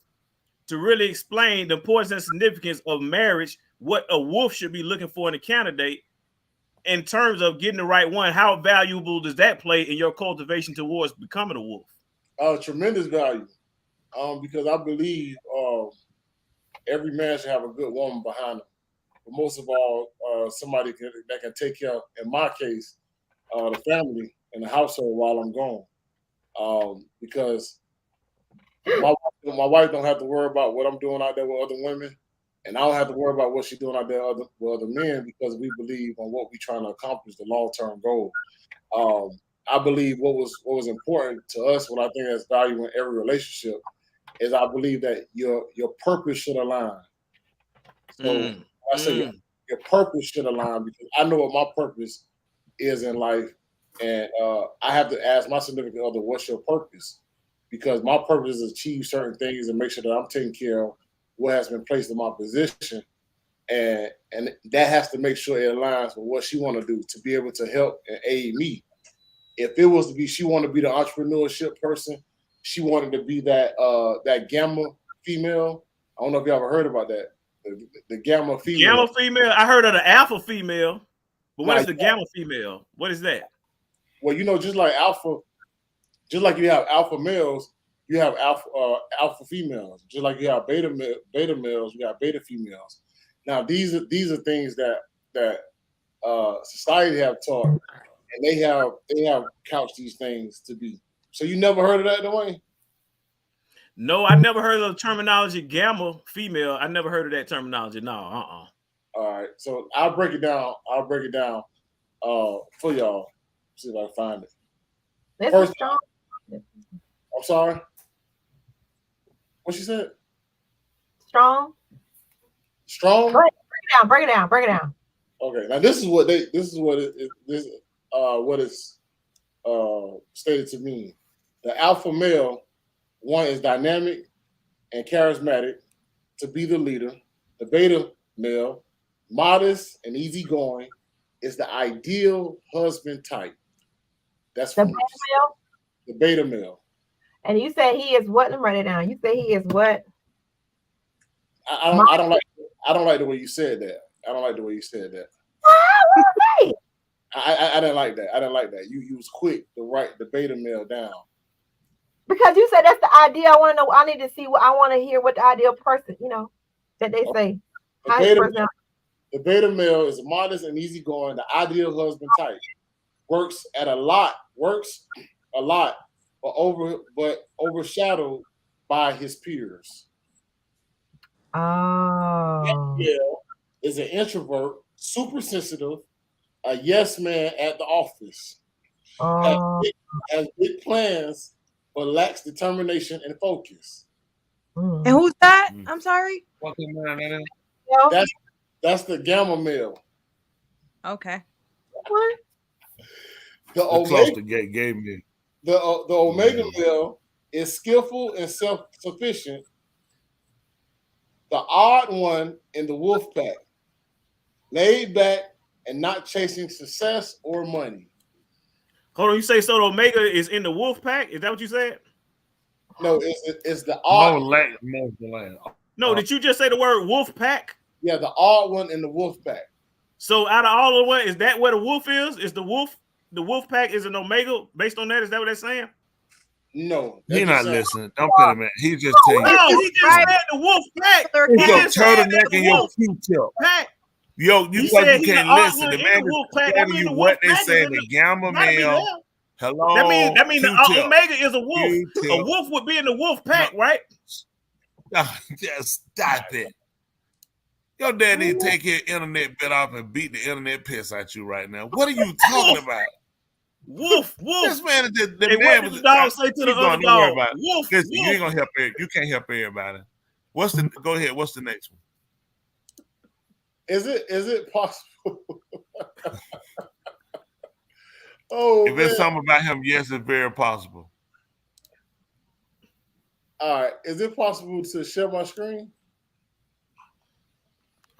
to really explain the importance and significance of marriage, what a wolf should be looking for in a candidate in terms of getting the right one. How valuable does that play in your cultivation towards becoming a wolf? Tremendous value, because I believe every man should have a good woman behind him. But most of all, somebody that can take care, in my case, the family and the household while I'm gone. Because my wife don't have to worry about what I'm doing out there with other women, and I don't have to worry about what she's doing out there with other men, because we believe on what we're trying to accomplish, the long-term goal. I believe what was important to us, what I think has value in every relationship, is I believe that your purpose should align. So I say your purpose should align, because I know what my purpose is in life, and I have to ask my significant other, what's your purpose? Because my purpose is to achieve certain things and make sure that I'm taken care of what has been placed in my position, and that has to make sure it aligns with what she want to do to be able to help and aid me. If it was to be, she wanted to be the entrepreneurship person. She wanted to be that gamma female. I don't know if you ever heard about that. The gamma female. Gamma female. I heard of the alpha female, but what Like is the gamma female? What is that? Well, just like you have alpha males, you have alpha females. Just like you have beta males, you have beta females. Now these are things that society have taught, and they have couched these things to be. So you never heard of that, Dwayne? No, I never heard of the terminology gamma female. I never heard of that terminology. No, All right, so I'll break it down. For y'all. See if I can find it. This First- is strong. I'm sorry. What she said? Strong. Strong. Break it down. Okay, now this is what it's stated to mean. The alpha male, one, is dynamic and charismatic to be the leader. The beta male, modest and easygoing, is the ideal husband type. That's The from beta male. the beta male. And you said he is what? Let me write it down. You say he is what? I don't like the way you said that. I don't like the way you said that. I didn't like that. You was quick to write the beta male down. Because you said that's the ideal. I want to know. I need to see what I want to hear. What the ideal person, that they say. How his personality. The beta male is modest and easygoing, the ideal husband type. Works a lot, but overshadowed by his peers. Oh. Yeah, is an introvert, super sensitive, a yes man at the office. Has big plans, but lacks determination and focus. Mm. And who's that? I'm sorry. That's the gamma male. Okay. What? The Close omega, to gave me. the omega male is skillful and self-sufficient. The odd one in the wolf pack, laid back and not chasing success or money. Hold on, you say so the Omega is in the wolf pack? Is that what you said? No, it's the odd. No, did you just say the word wolf pack? Yeah, the odd one in the wolf pack. So out of all of what is that where the wolf is? Is the wolf pack is an Omega based on that? Is that what they're saying? No, He not listening. Don't put him in. He just telling you. No, he just said the wolf pack. You He go just said turtleneck the in your wolf Q-tip. pack. Yo, you He thought said you he can't the odd listen. one The in man the wolf is pack. That telling mean you the what wolf they pack is say. in The gamma gotta be male. there. Hello. That mean the Q-tip. Omega is a wolf. Q-tip. A wolf would be in the wolf pack, right? Just stop it. Your dad need to take his internet bit off and beat the internet piss at you right now. What are you talking about? Wolf. This man is the Hey, man what did was the dog say to the keep going, other don't worry dog? about it. Wolf. Listen, you ain't Wolf. gonna help. You can't help everybody. Go ahead. What's the next one? Is it possible? Oh, If it's something about him, yes, it's very possible. All right. Is it possible to share my screen?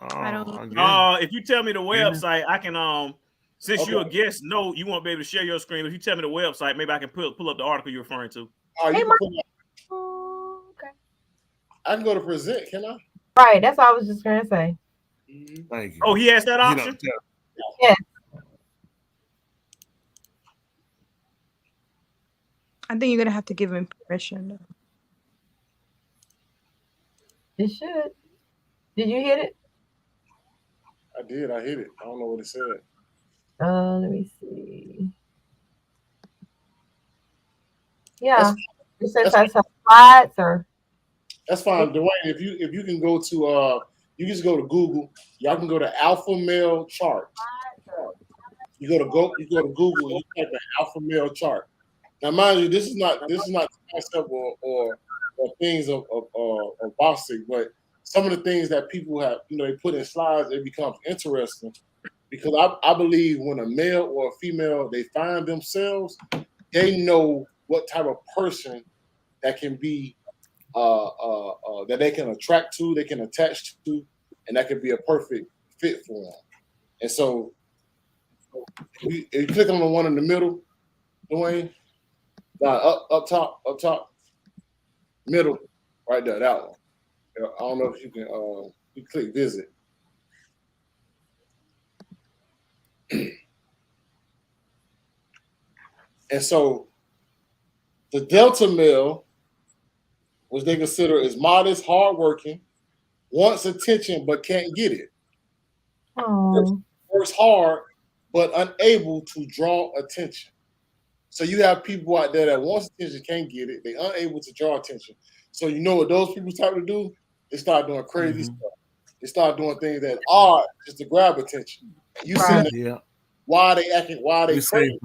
I don't If you tell me the website, I can since Okay. you're a guest, no, you won't be able to share your screen. If you tell me the website, maybe I can pull up the article you're referring to. All right, Hey, you can put Okay. I can go to present, can I? Right. That's what I was just gonna say. Thank you. Oh, he has that You option? don't tell- Yes. I think you're gonna have to give him permission. It should. Did you hit it? I did. I hit it. I don't know what it said. Let me see. Yeah. It says I have slides or That's fine, Dwayne. If you can go to you just go to Google. Y'all can go to alpha male chart. You go to Google. You type in alpha male chart. Now, mind you, this is not the concept or things of boxing, but some of the things that people have, they put in slides, it becomes interesting because I believe when a male or a female they find themselves, they know what type of person that can be that they can attract to, they can attach to, and that could be a perfect fit for them. And so, if you click on the one in the middle, Dwayne, up top, middle, right there, that one. I don't know if you can. You click visit. And so, the Delta male, which they consider is modest, hardworking, wants attention but can't get it. Oh. Works hard but unable to draw attention. So you have people out there that wants attention, can't get it. They're unable to draw attention. So you know what those people start to do? They start doing crazy stuff. They start doing things that are just to grab attention. You see why they acting? Why they crazy?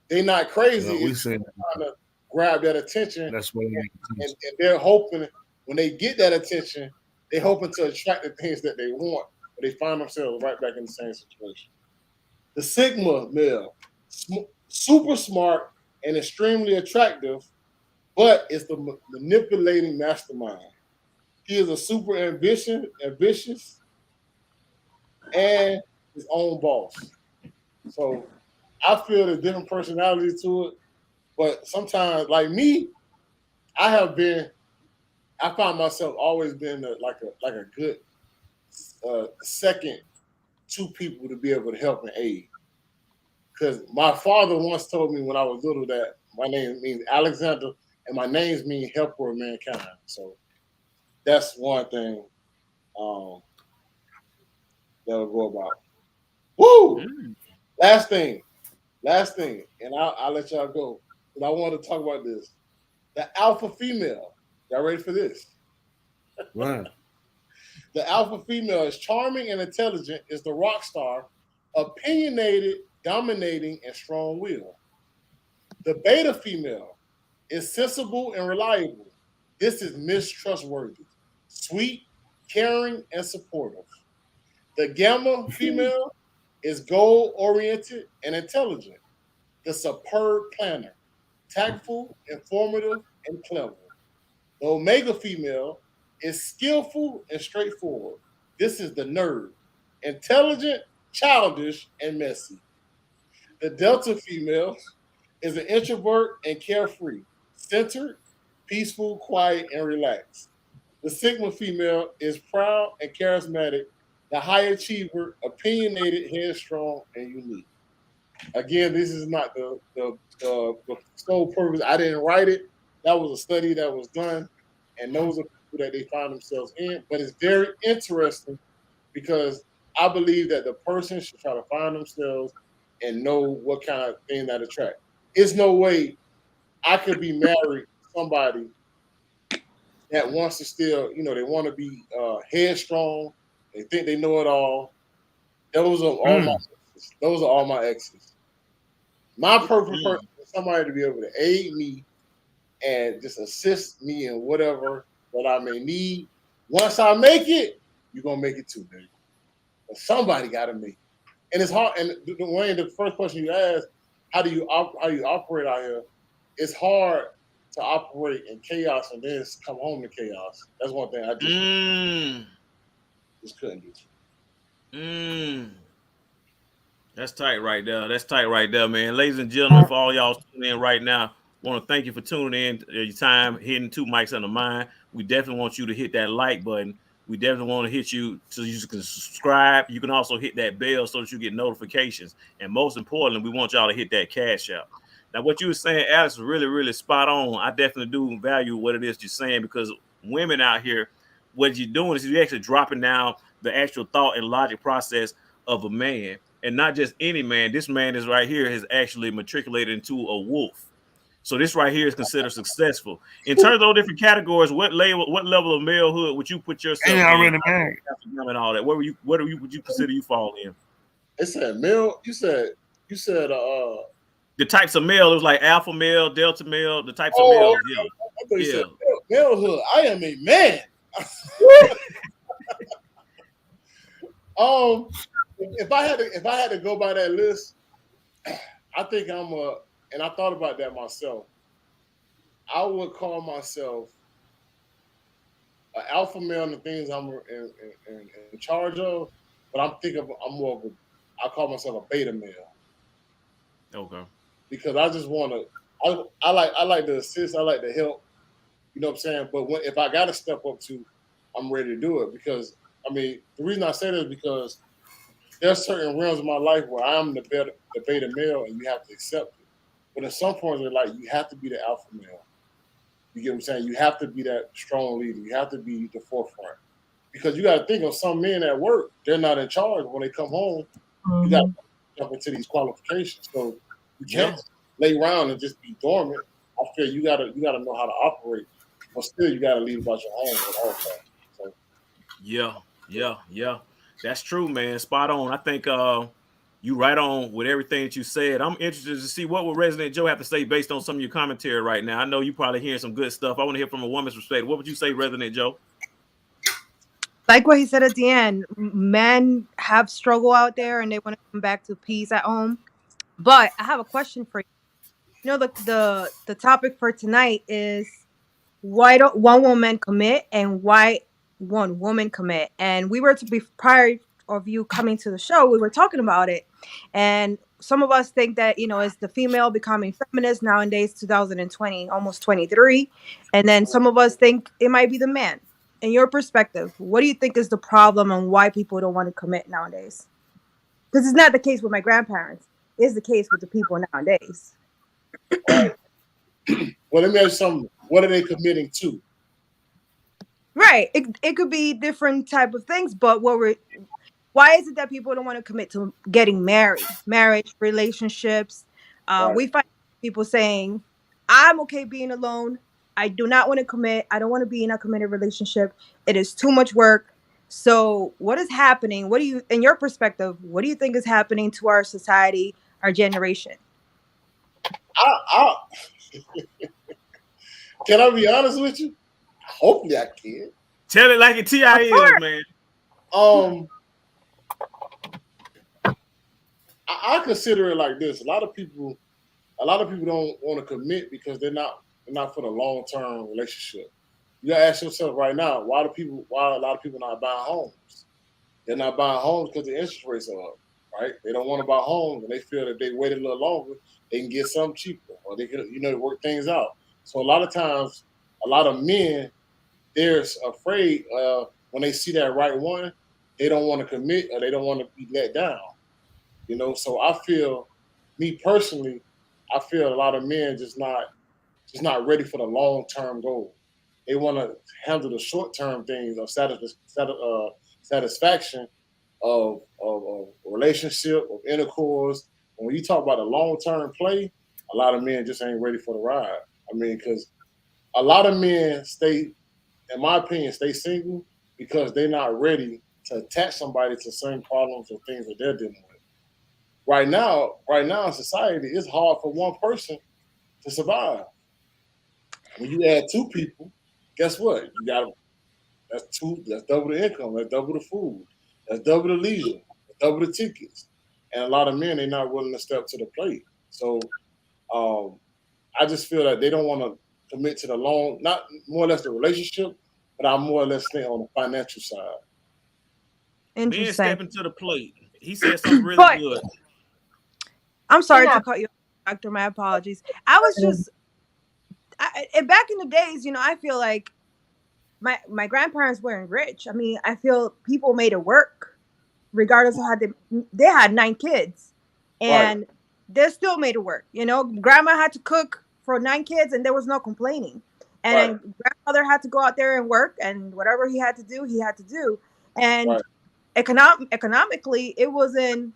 They're not crazy. Yeah, it's trying to grab that attention. That's what and they're hoping when they get that attention, they're hoping to attract the things that they want, but they find themselves right back in the same situation. The Sigma male, super smart and extremely attractive, but is the manipulating mastermind. He is a super ambitious, and his own boss. So I feel there's different personalities to it, but sometimes, like me, I find myself always being like a good second to people to be able to help and aid. Because my father once told me when I was little that my name means Alexander and my names mean helper of mankind. So that's one thing that'll go about. Woo! Last thing, and I'll let y'all go. But I want to talk about this. The alpha female. Y'all ready for this? Right. The alpha female is charming and intelligent, is the rock star, opinionated, dominating, and strong-willed. The beta female is sensible and reliable. This is mistrustworthy, sweet, caring, and supportive. The gamma female is goal-oriented and intelligent. The superb planner, tactful, informative, and clever. The omega female is skillful and straightforward. This is the nerd, intelligent, childish, and messy. The delta female is an introvert and carefree, centered, peaceful, quiet, and relaxed. The sigma female is proud and charismatic, the high achiever, opinionated, headstrong, and unique. Again, this is not the sole purpose. I didn't write it. That was a study that was done, and those are people that they find themselves in. But it's very interesting because I believe that the person should try to find themselves and know what kind of thing that attract. It's no way I could be married to somebody that wants to still, they want to be headstrong. They think they know it all. Those are all my exes. Those are all my exes. My perfect person is somebody to be able to aid me and just assist me in whatever that I may need. Once I make it, you're gonna make it too, baby. But somebody gotta make it. And it's hard. And Wayne, the first question you asked, how do you operate out here? It's hard to operate in chaos and then come home to chaos. That's one thing I just couldn't do. That's tight right there. That's tight right there, man. Ladies and gentlemen, for all y'all tuning in right now, I want to thank you for tuning in, your time, hitting Two Mics on the Mind. We definitely want you to hit that like button. We definitely want to hit you so you can subscribe. You can also hit that bell so that you get notifications. And most importantly, we want y'all to hit that cash out. Now, what you were saying, Alex, is really, really spot on. I definitely do value what it is you're saying because women out here, what you're doing is you're actually dropping down the actual thought and logic process of a man. And not just any man. This man is right here has actually matriculated into a wolf. So this right here is considered successful. In terms of those different categories, what level of malehood would you put yourself in? Already married. And all that. What would you consider you fall in? It said male. You said the types of male. It was like alpha male, delta male, the types of males. Yeah. I thought you said malehood. I am a man. If I had to go by that list, I think and I thought about that myself. I would call myself an alpha male and the things I'm in charge of, but I'm more of a, I call myself a beta male. Okay. Because I just want to, I like to assist, I like to help, you know what I'm saying? But if I got to step up to, I'm ready to do it. Because, I mean, the reason I say that is because there's certain realms of my life where I'm the beta male and you have to accept it. But at some point in life, you have to be the alpha male. You get what I'm saying? You have to be that strong leader. You have to be the forefront. Because you got to think of some men at work, they're not in charge. When they come home, you got to jump into these qualifications. So you can't lay around and just be dormant. I feel you gotta know how to operate, but still you gotta lead about your own at all times. So. Yeah. That's true, man. Spot on. I think you right on with everything that you said. I'm interested to see what will Resident Joe have to say based on some of your commentary right now. I know you probably hearing some good stuff. I want to hear from a woman's perspective. What would you say, Resident Joe? Like what he said at the end, men have struggle out there and they want to come back to peace at home. But I have a question for you. You know, the topic for tonight is why don't one woman commit and why one woman commit? And we were to be prior of you coming to the show, we were talking about it. And some of us think that, you know, it's the female becoming feminist nowadays, 2020, almost 23. And then some of us think it might be the man. In your perspective, what do you think is the problem and why people don't want to commit nowadays? Because it's not the case with my grandparents. It's the case with the people nowadays. Right. Well, let me ask you something. What are they committing to? Right. It could be different type of things, but why is it that people don't want to commit to getting married, marriage, relationships? Right. We find people saying, I'm okay being alone. I do not want to commit. I don't want to be in a committed relationship. It is too much work. So what is happening? What do you, in your perspective, what do you think is happening to our society, our generation? Can I be honest with you? Hopefully I can. Tell it like it T.I. is, man. I consider it like this. A lot of people don't want to commit because they're not for the long-term relationship. You gotta ask yourself right now, why a lot of people not buying homes? They're not buying homes because the interest rates are up, right? They don't want to buy homes and they feel that they wait a little longer, they can get something cheaper or they can, work things out. So a lot of times, a lot of men, they're afraid when they see that right one, they don't want to commit or they don't want to be let down. So I feel, me personally, I feel a lot of men just not ready for the long-term goal. They want to handle the short-term things of satisfaction of relationship, of intercourse. And when you talk about a long-term play, a lot of men just ain't ready for the ride. I mean, because a lot of men stay single because they're not ready to attach somebody to certain problems or things that they're dealing with. Right now in society, it's hard for one person to survive. When you add two people, guess what? That's double the income, that's double the food, that's double the leisure, that's double the tickets. And a lot of men, they're not willing to step to the plate. So I just feel that they don't want to commit to the long, not more or less the relationship, but I more or less think on the financial side. Interesting. Men stepping to the plate. He said something really good. I'm sorry to cut you off, Doctor. My apologies. I was just back in the days, I feel like my grandparents weren't rich. I mean, I feel people made it work, regardless of how they had 9 kids, and they still made it work. Grandma had to cook for 9 kids, and there was no complaining. And then grandmother had to go out there and work, and whatever he had to do, he had to do. And economically, it wasn't.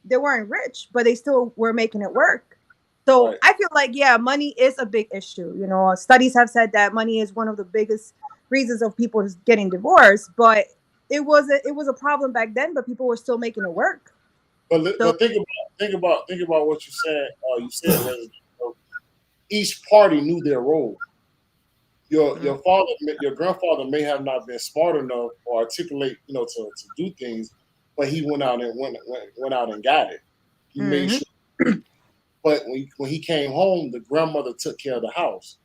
They weren't rich, but they still were making it work. So I feel like, money is a big issue. Studies have said that money is one of the biggest reasons of people getting divorced. But it was a problem back then, but people were still making it work. But think about what you said. You said each party knew their role. Your grandfather may have not been smart enough or articulate, to do things. But he went out and got it. He made sure. But when he came home, the grandmother took care of the house.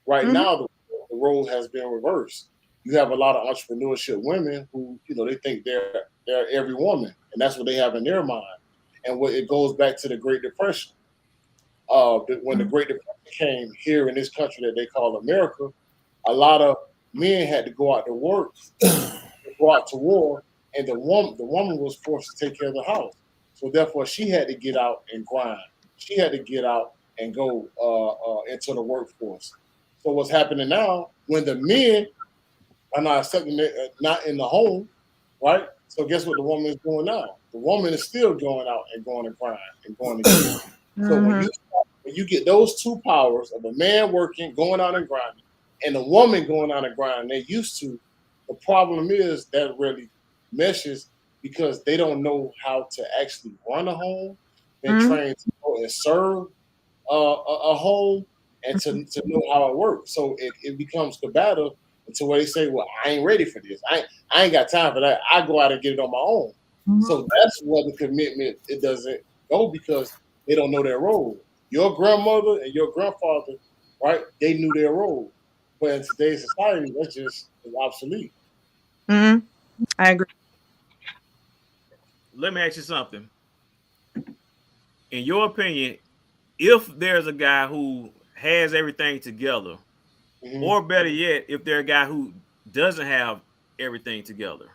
Right now, the role has been reversed. you have a lot of entrepreneurship women who, they think they're every woman, and that's what they have in their mind. And it goes back to the Great Depression. When the Great Depression came here in this country that they call America, a lot of men had to go out to work, go out to war, and the woman was forced to take care of the house. So therefore, she had to get out and grind. She had to get out and go into the workforce. So what's happening now, when the men are not accepting it, not in the home, right? So guess what the woman is doing now? The woman is still going out and going to grind and going to get. So when you get those two powers of a man working, going out and grinding, and a woman going out and grinding, they're used to. The problem is that really meshes because they don't know how to actually run a home. They're trained to go and serve a home and to know how it works. So it becomes combative until where they say, well, I ain't ready for this. I ain't got time for that. I go out and get it on my own. So that's where the commitment, it doesn't go because they don't know their role. Your grandmother and your grandfather, right, they knew their role. But in today's society, that's just obsolete. I agree. Let me ask you something. In your opinion, if there's a guy who has everything together, or better yet, if there's a guy who doesn't have everything together,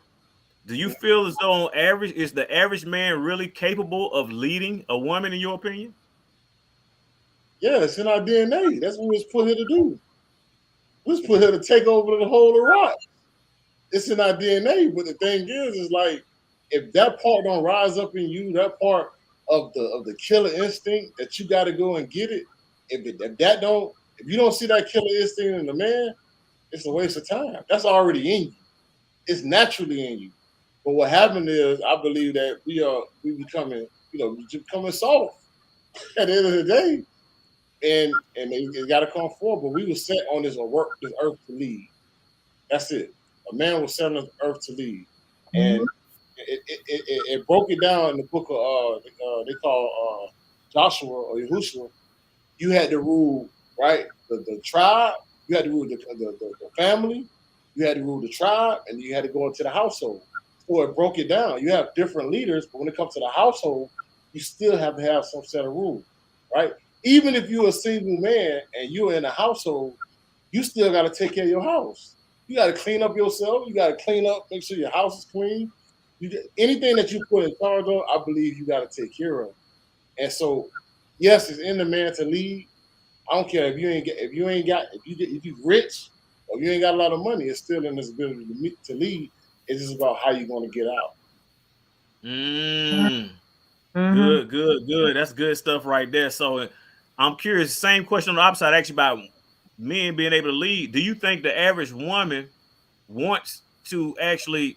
do you feel as though on average, is the average man really capable of leading a woman, in your opinion? Yeah, it's in our DNA. That's what we was put here to do. We was put here to take over the whole of rock. It's in our DNA, but the thing is like, if that part don't rise up in you, that part of the killer instinct that you got to go and get it, if you don't see that killer instinct in the man, it's a waste of time. That's already in you. It's naturally in you. But what happened is, I believe that we becoming soft at the end of the day, and it got to come forward. But we were set on this earth to lead. That's it. A man was set on this earth to lead, and it broke it down in the book of they call Joshua or Yahushua. You had to rule, right, the tribe. You had to rule the family. You had to rule the tribe, and you had to go into the household. So it broke it down. You have different leaders, but when it comes to the household, you still have to have some set of rules, right? Even if you're a single man and you're in a household, you still got to take care of your house. You got to clean up yourself. You got to clean up, make sure your house is clean. Anything that you put in charge of, I believe you got to take care of. And so, yes, it's in the man to lead. I don't care if you rich or you ain't got a lot of money. It's still in his ability to lead. It's just about how you're going to get out. Good. That's good stuff right there. So I'm curious, same question on the opposite, actually, about men being able to lead. Do you think the average woman wants to actually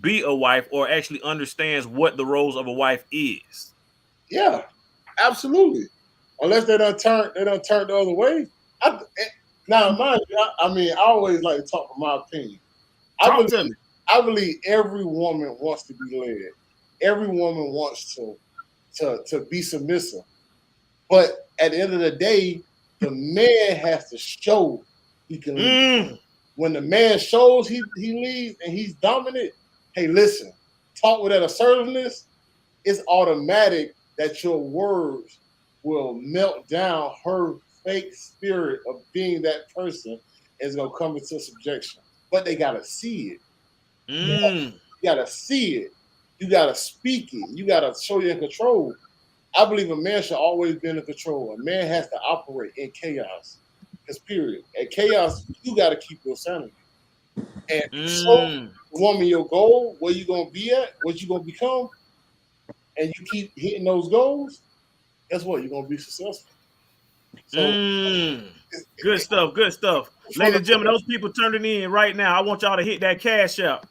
be a wife or actually understands what the roles of a wife is? Yeah, absolutely. Unless they done turned the other way. Now, mind you, I always like to talk from my opinion. I believe every woman wants to be led. Every woman wants to be submissive. But at the end of the day, the man has to show he can lead. When the man shows he leads and he's dominant, hey, listen, talk with that assertiveness, it's automatic that your words will melt down her fake spirit of being that person and is going to come into subjection. But they got to see it. You got to see it. You got to speak it. You got to show you're in control. I believe a man should always be in control. A man has to operate in chaos. Because period. At chaos, you got to keep your sanity. And show the woman your goal, where you going to be at, what you going to become, and you keep hitting those goals, guess what? You're going to be successful. So, good stuff. Ladies and gentlemen, those people turning in right now, I want y'all to hit that cash app.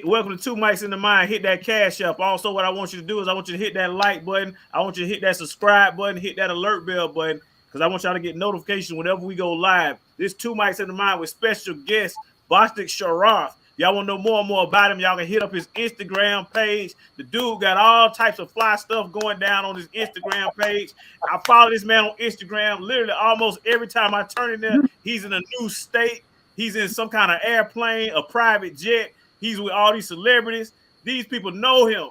Welcome to Two Mics in the Mind. Hit that cash app. Also, what I want you to do is I want you to hit that like button. I want you to hit that subscribe button, hit that alert bell button, because I want y'all to get notifications whenever we go live. This Two Mics in the Mind with special guest, Bostic Sharath. Y'all want to know more and more about him, y'all can hit up his Instagram page. The dude got all types of fly stuff going down on his Instagram page. I follow this man on Instagram literally almost every time I turn in there. He's in a new state. He's in some kind of airplane, a private jet. He's with all these celebrities. These people know him.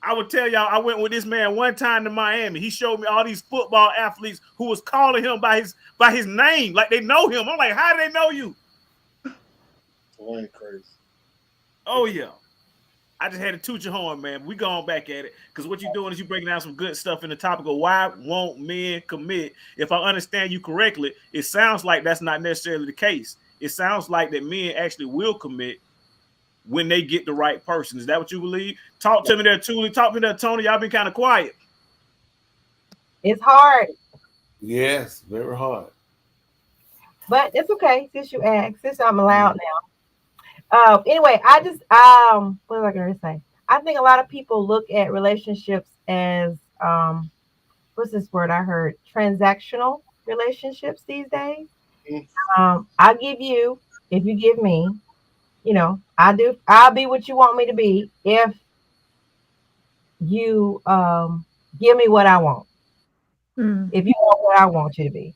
I would tell y'all, I went with this man one time to Miami. He showed me all these football athletes who was calling him by his name, like they know him. I'm like, how do they know you? That ain't crazy. Oh yeah. I just had to toot your horn, man. We going back at it because what you're doing is you're breaking down some good stuff in the topic of why won't men commit. If I understand you correctly, it sounds like that's not necessarily the case. It sounds like that men actually will commit when they get the right person. Is that what you believe? Talk to me there, Tuli. Talk to me there, Tony. Y'all been kind of quiet. It's hard, Yes, very hard. but it's okay since you asked. Since I'm allowed now. Anyway, I just what was I gonna say? I think a lot of people look at relationships as what's this word I heard? Transactional relationships these days. I'll give you if you give me, I'll be what you want me to be if you give me what I want. If you want what I want you to be.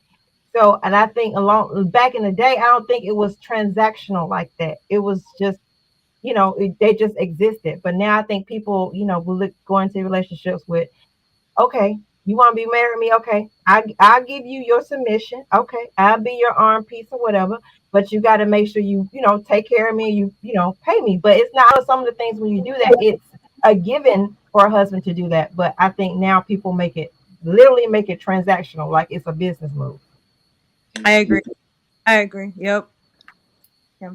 So, and I think back in the day, I don't think it was transactional like that. It was just, they just existed. But now I think people, will go into relationships with, okay, you want to be married to me? Okay, I'll give you your submission. Okay, I'll be your arm piece or whatever. But you got to make sure you take care of me. You pay me. But it's not some of the things when you do that. It's a given for a husband to do that. But I think now people literally make it transactional, like it's a business move. I agree. Yep. Yeah.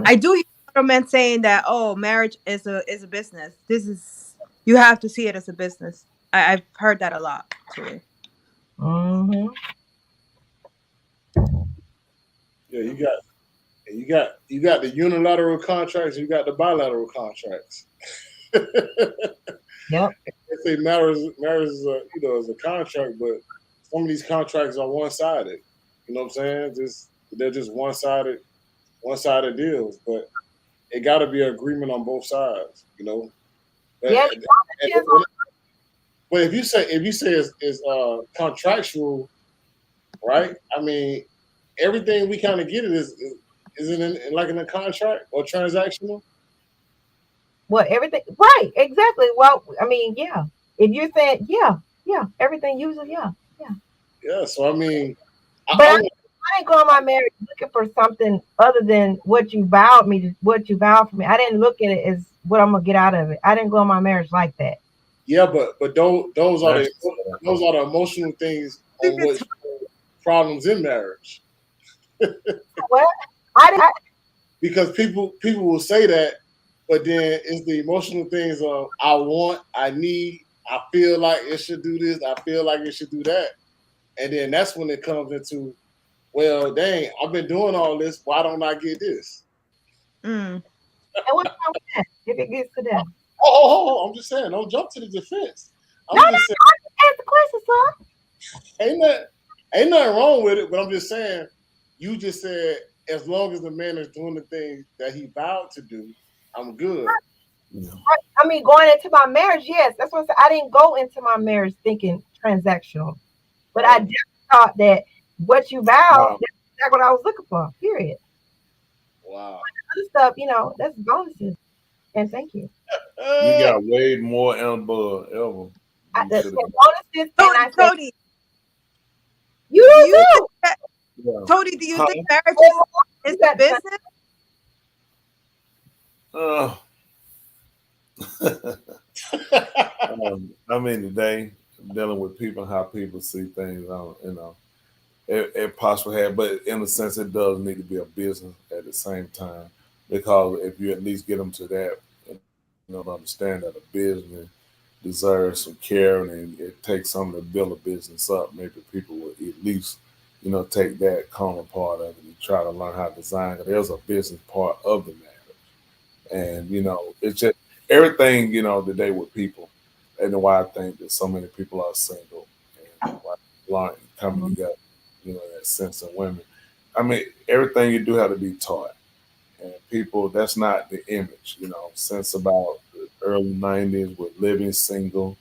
I do hear a lot of men saying that, oh, marriage is a business. You have to see it as a business. I've heard that a lot too. Mm-hmm. Yeah, you got the unilateral contracts, you got the bilateral contracts. Yep. They say marriage is is a contract, but some of these contracts are one-sided. You know what I'm saying? They're just one-sided deals, but it got to be an agreement on both sides. Yeah. But if you say it's contractual, right? I mean, everything we kind of get is it like in a contract or transactional? Well, everything, right? Exactly. Well, I mean, yeah. If you're saying, yeah, everything usually, yeah. Yeah. So I mean, but I didn't go on my marriage looking for something other than what you vowed for me. I didn't look at it as what I'm gonna get out of it. I didn't go on my marriage like that. Yeah, but those are the emotional things on what problems in marriage. What? Because people will say that, but then it's the emotional things of I want, I need, I feel like it should do this, I feel like it should do that. And then that's when it comes into, well, dang, I've been doing all this. Why don't I get this? And what's wrong with that? If it gets to that. Oh, I'm just saying, don't jump to the defense. I just ask the question, sir. Ain't nothing wrong with it, but I'm just saying, you just said, as long as the man is doing the things that he vowed to do, I'm good. Yeah. I mean, going into my marriage, yes. That's what I said. I didn't go into my marriage thinking transactional. But I just thought that what you vowed, that's exactly what I was looking for, period. Wow. Other stuff, that's bonuses. And thank you. You got way more elbow ever. Bonuses. Tony, you don't know. Tony, do you think marriage is a business? I mean, today, dealing with people, how people see things, it possibly have, but in a sense, it does need to be a business at the same time, because if you at least get them to that, understand that a business deserves some care and it takes something to build a business up, maybe people would at least, take that common part of it and try to learn how to design it. There's a business part of the marriage. And, it's just everything, today with people, and why I think that so many people are single and why coming together, that sense of women. I mean, everything you do have to be taught. And people, that's not the image, since about the early 90s with Living Single,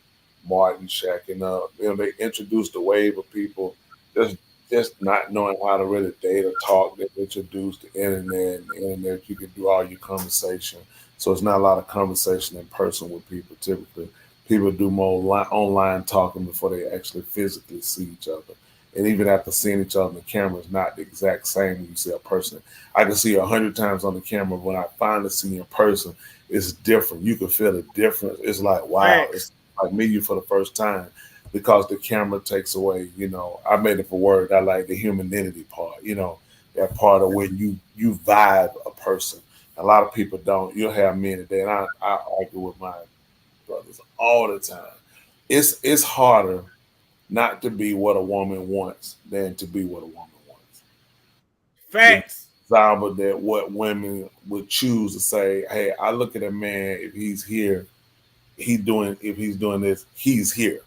Martin shacking up. They introduced a wave of people just just not knowing how to really date or talk. They introduced the internet, and the internet you can do all your conversation. So it's not a lot of conversation in person with people. Typically, people do more online talking before they actually physically see each other. And even after seeing each other on the camera, it's not the exact same when you see a person. I can see you 100 times on the camera. When I finally see you in person, it's different. You can feel the difference. It's like, wow, it's like meeting you for the first time because the camera takes away, I made it a word. I like the humanity part, that part of when you vibe a person. A lot of people don't. You'll have men today, and I argue with my brothers all the time. It's harder not to be what a woman wants than to be what a woman wants. Facts. It's desirable that what women would choose to say, hey, I look at a man, if he's here, if he's doing this, he's here.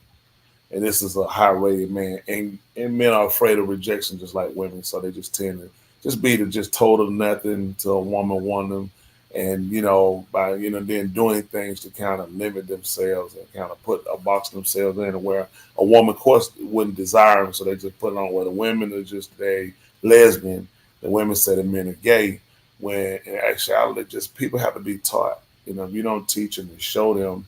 And this is a high rated man. And men are afraid of rejection just like women. So they just tend to just be just total nothing to a woman want them. And by then doing things to kind of limit themselves and kind of put a box themselves in where a woman, of course, wouldn't desire them, so they just put it on where the women are just a lesbian, the women say the men are gay. When in actuality, just people have to be taught. If you don't teach them and show them,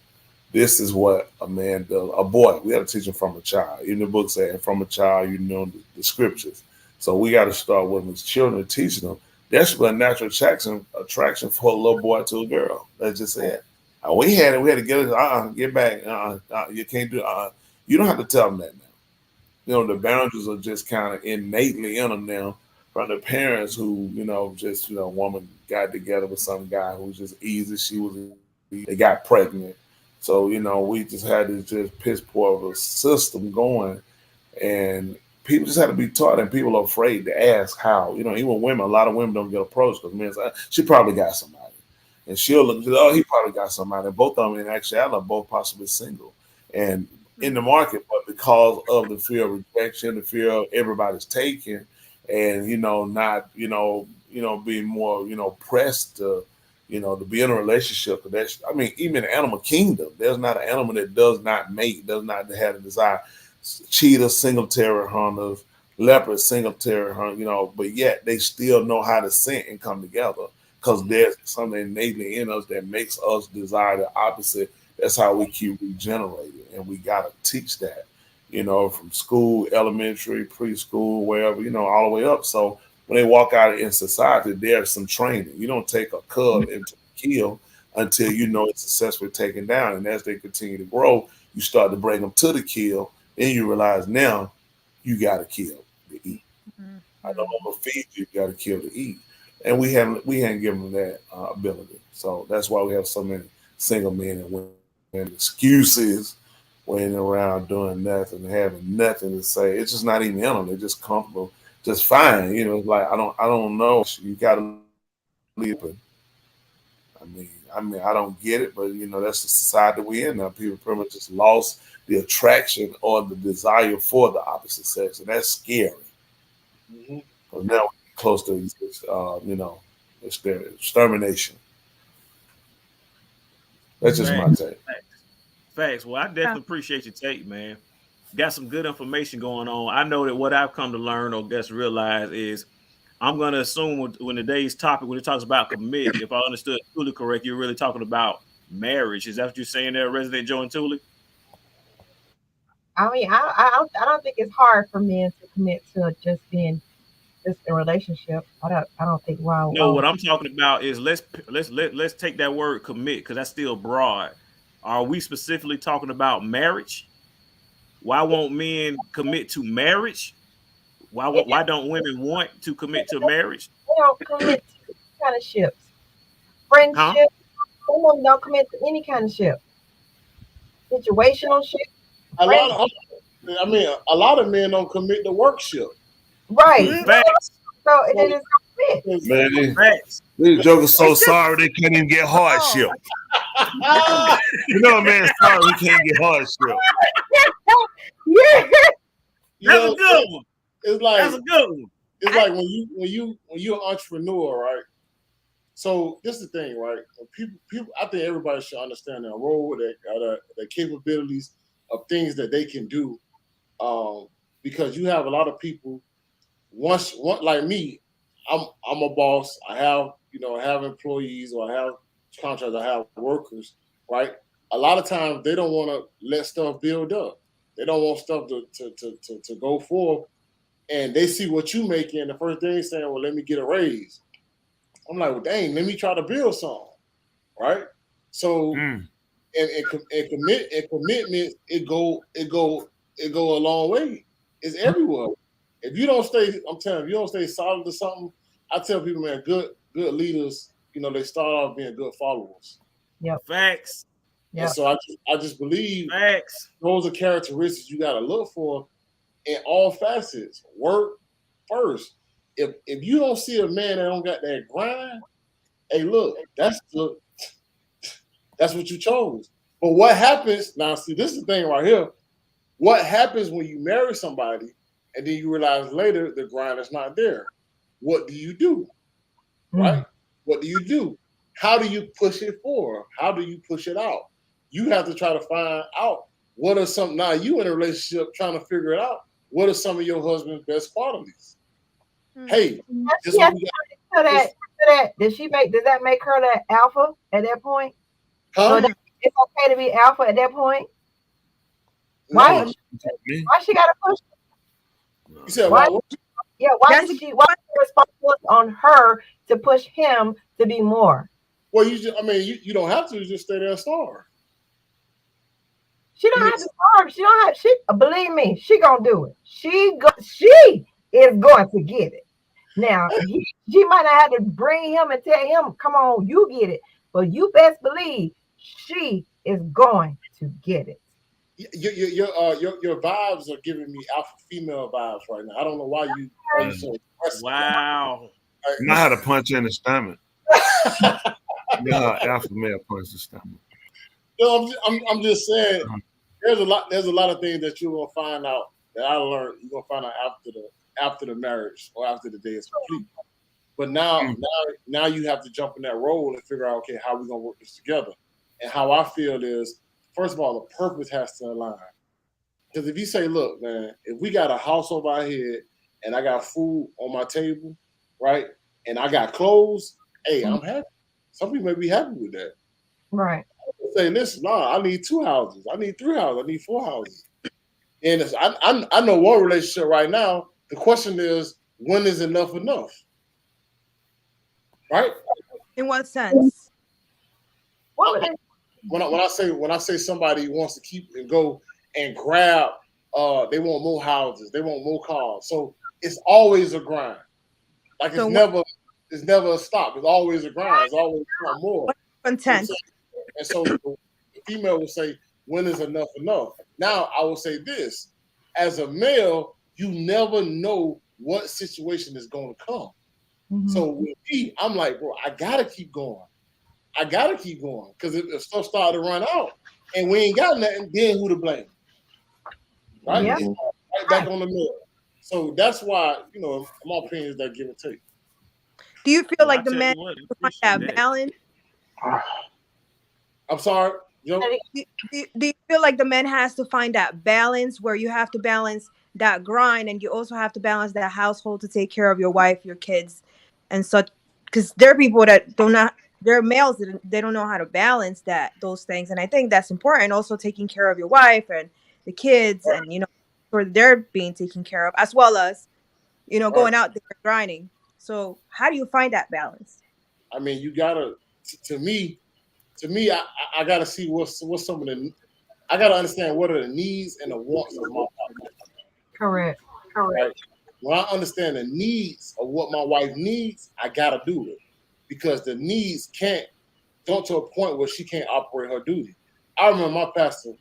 this is what a man does. A boy, we have to teach them from a child. Even the book said, from a child, the scriptures. So we got to start with them as children, teaching them. That's a natural attraction for a little boy to a girl. That's just it. We had to get it. Get back. You can't do. You don't have to tell them that now. The boundaries are just kind of innately in them now from the parents who, woman got together with some guy who was just easy. They got pregnant. So we just had this just piss poor of a system going, and people just had to be taught, and people are afraid to ask how. Even women, a lot of women don't get approached because men say, she probably got somebody. And she'll look, oh, he probably got somebody. And both of them, in actuality, are both possibly single and in the market. But because of the fear of rejection, the fear of everybody's taken, and, not, being more, pressed to, to be in a relationship. Even in the animal kingdom, there's not an animal that does not mate, does not have a desire. Cheetahs, single-tailed hunters, leopards, single-tailed hunters, but yet they still know how to scent and come together because there's something innately in us that makes us desire the opposite. That's how we keep regenerating, and we got to teach that, from school, elementary, preschool, wherever, all the way up. So when they walk out in society, there's some training. You don't take a cub into the kill until it's successfully taken down, and as they continue to grow, you start to bring them to the kill. Then you realize now you got to kill to eat. Mm-hmm. I don't want to feed you. You got to kill to eat. And we haven't given them that ability. So that's why we have so many single men and women excuses waiting around doing nothing, having nothing to say. It's just not even in them. They're just comfortable, just fine. Like I don't know. You got to leave it. I don't get it, but that's the society we in now. People pretty much just lost the attraction or the desire for the opposite sex, and that's scary. Mm-hmm. But now we're close to extermination. That's just my take. Facts. Well, I definitely appreciate your take, man. Got some good information going on. I know that what I've come to learn or just realize is I'm going to assume when today's topic, when it talks about commit, if I understood Thule correct, you're really talking about marriage. Is that what you're saying there, Resident Joe and Thule? I don't think it's hard for men to commit to just being just a relationship. I don't think wow. No, what I'm talking about is let's take that word commit because that's still broad. Are we specifically talking about marriage? Why won't men commit to marriage? Why don't women want to commit to marriage? They don't commit to any kind of ships. Friendship. Huh? Some of them don't commit to any kind of ship. Situational ship. A lot of men don't commit to workship. Right. Facts. So it is commit. Man, these jokers so sorry they can't even get hardship. Man, sorry we can't get hardship. Yeah. That's a good one. It's like that's a good one. It's like when you're an entrepreneur, right? So this is the thing, right? People, I think everybody should understand their role, their capabilities of things that they can do, because you have a lot of people once like me, I'm a boss. I have employees, or I have contractors, I have workers, right? A lot of times they don't want to let stuff build up. They don't want stuff to go forth, and they see what you making. The first thing they're saying, well, let me get a raise. I'm like, well, dang, let me try to build something, right? So, and commitment, it go a long way. It's everywhere. If you don't stay, I'm telling you, if you don't stay solid to something, I tell people, man, good leaders, they start off being good followers. Yep. Facts. Yep. And so I just believe Facts. those are characteristics you got to look for in all facets. Work first. If you don't see a man that don't got that grind, hey, look, that's what you chose. But what happens now? See, this is the thing right here. What happens when you marry somebody and then you realize later the grind is not there? What do you do? Right? What do you do? How do you push it forward? How do you push it out? You have to try to find out what are some. Now you in a relationship trying to figure it out. What are some of your husband's best qualities? Hey, this does that make her the alpha at that point? Huh? So it's okay to be alpha at that point? Why she gotta push? You said why? Why Why is the responsibility on her to push him to be more? Well, you don't have to. You just stay there and starve. She don't have to starve. She believe me, she gonna do it. She is going to get it. Now, she might not have to bring him and tell him, come on, you get it. But you best believe she is going to get it. Your vibes are giving me alpha female vibes right now. I don't know why you are so aggressive. Wow. You know how to punch in the stomach. You know how alpha male punch the stomach. No, I'm just saying there's a lot of things that you're gonna find out that I learned. You're gonna find out after the marriage or after the day is complete. But now you have to jump in that role and figure out, okay, how we gonna work this together. And how I feel is, first of all, the purpose has to align. Because if you say, look, man, if we got a house over our head and I got food on my table, right, and I got clothes, hey, I'm happy. Some people may be happy with that. Right. Say, listen, I need 2 houses. I need 3 houses. I need 4 houses. And I know one relationship right now. The question is, when is enough enough? Right? In what sense? When I say somebody wants to keep and go and grab, they want more houses, they want more cars. So it's always a grind. Like it's never a stop. It's always a grind. It's always more. Content. And so the female will say, when is enough enough? Now I will say this: as a male, you never know what situation is going to come. Mm-hmm. So with me, I'm like, bro, I gotta keep going. Because if stuff started to run out and we ain't got nothing, then who to blame? Right? Yeah. Right back on the middle. So that's why, my opinion is that give and take. Do you feel like the men find that balance? I'm sorry. Do you feel like the man has to find that balance where you have to balance that grind and you also have to balance that household to take care of your wife, your kids, and such? Because there are people that there are males that they don't know how to balance those things, and I think that's important. Also, taking care of your wife and the kids, and where they're being taken care of, as well as going out there grinding. So, how do you find that balance? I mean, you gotta. To me, I gotta see what's some of the. I gotta understand what are the needs and the wants of my partner. Correct. Right? When I understand the needs of what my wife needs, I gotta do it, because the needs can't go to a point where she can't operate her duty. I remember my pastor,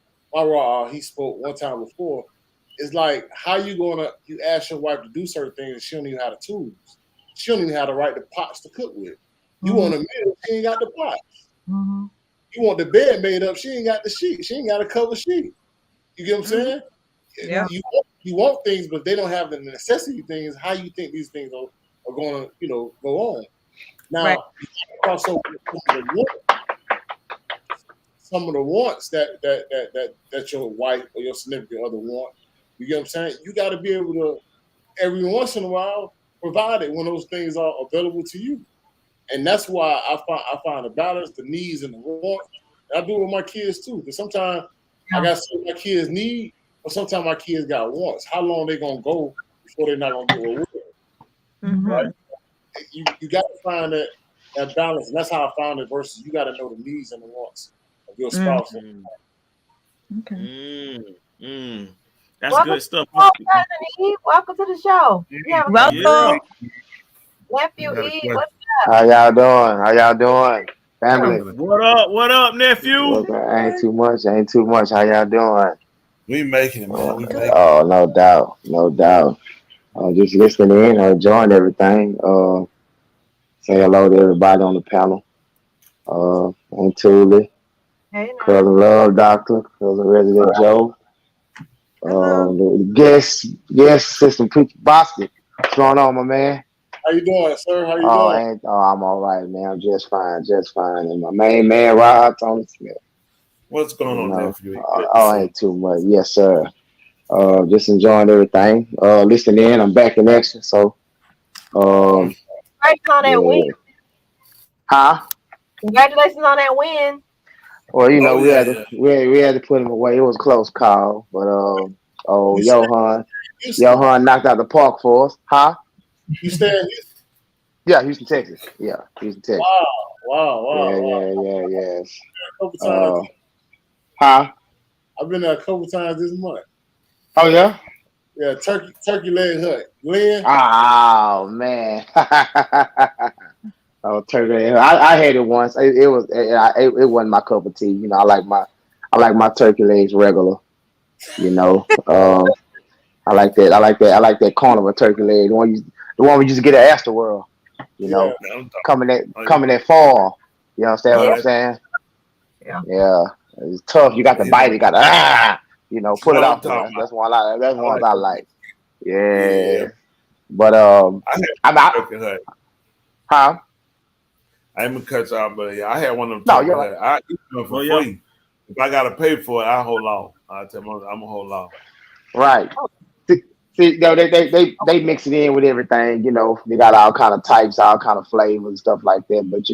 he spoke one time before. It's like, how you ask your wife to do certain things and she don't even have the tools. She don't even have the right the pots to cook with. You want a meal, she ain't got the pots. Mm-hmm. You want the bed made up, she ain't got the sheet. She ain't got a cover sheet. You get what I'm saying? Yeah. You want things, but they don't have the necessity things. How you think these things are going to, go on? Now, also some of the wants that your wife or your significant other want. You get what I'm saying? You got to be able to, every once in a while, provide it when those things are available to you. And that's why I find the balance, the needs, and the wants. And I do it with my kids too. Because sometimes I got something my kids need, but sometimes my kids got wants. How long they gonna go before they're not gonna get what we're right? You got to find that balance, and that's how I found it. Versus, you got to know the needs and the wants of your spouse. That's Welcome good stuff. Cousin Eve. Welcome to the show. Welcome. Nephew E, what's How y'all doing? How y'all doing? Family. What up? What up, nephew? Ain't too much. Ain't too much. How y'all doing? We making it, man. We making it. Oh, no doubt. No doubt. Just listening in, enjoying everything. Say hello to everybody on the panel. And Thule. Hey, Cousin Love Doctor, Cousin Resident Joe. The guest Assistant Preacher Boston. What's going on, my man? How you doing, sir? How you doing? I'm all right, man. I'm just fine. And my main man, Rod Tony Smith. What's going on, nephew? Ain't too much. Yes, sir. Just enjoying everything. Listening in. I'm back in action. So, Congratulations on that win. Huh? Congratulations on that win. Well, we had to put him away. It was a close call, but Johan knocked out the park for us. Huh? You stay in Houston? Yeah, Houston, Texas. Yeah, Houston, Texas. Wow. Yes. A couple times. Huh? I've been there a couple times this month. Oh yeah. Yeah, turkey leg hut. Glenn. Oh man. Turkey leg hut. I had it once. It wasn't my cup of tea. I like my turkey legs regular. I like that carnival turkey leg. The one we used to get at Astroworld. Coming that fall. You understand what I'm saying? Yeah. It's tough. You got to bite. You got to pull it off. That's one I like. Yeah. But huh? I ain't gonna cut you off, but yeah, I had one of them. No, you're right. I eat them for free. If I gotta pay for it, I hold on. I tell them I'm gonna hold on. Right. See, they mix it in with everything. They got all kind of types, all kind of flavors, and stuff like that. But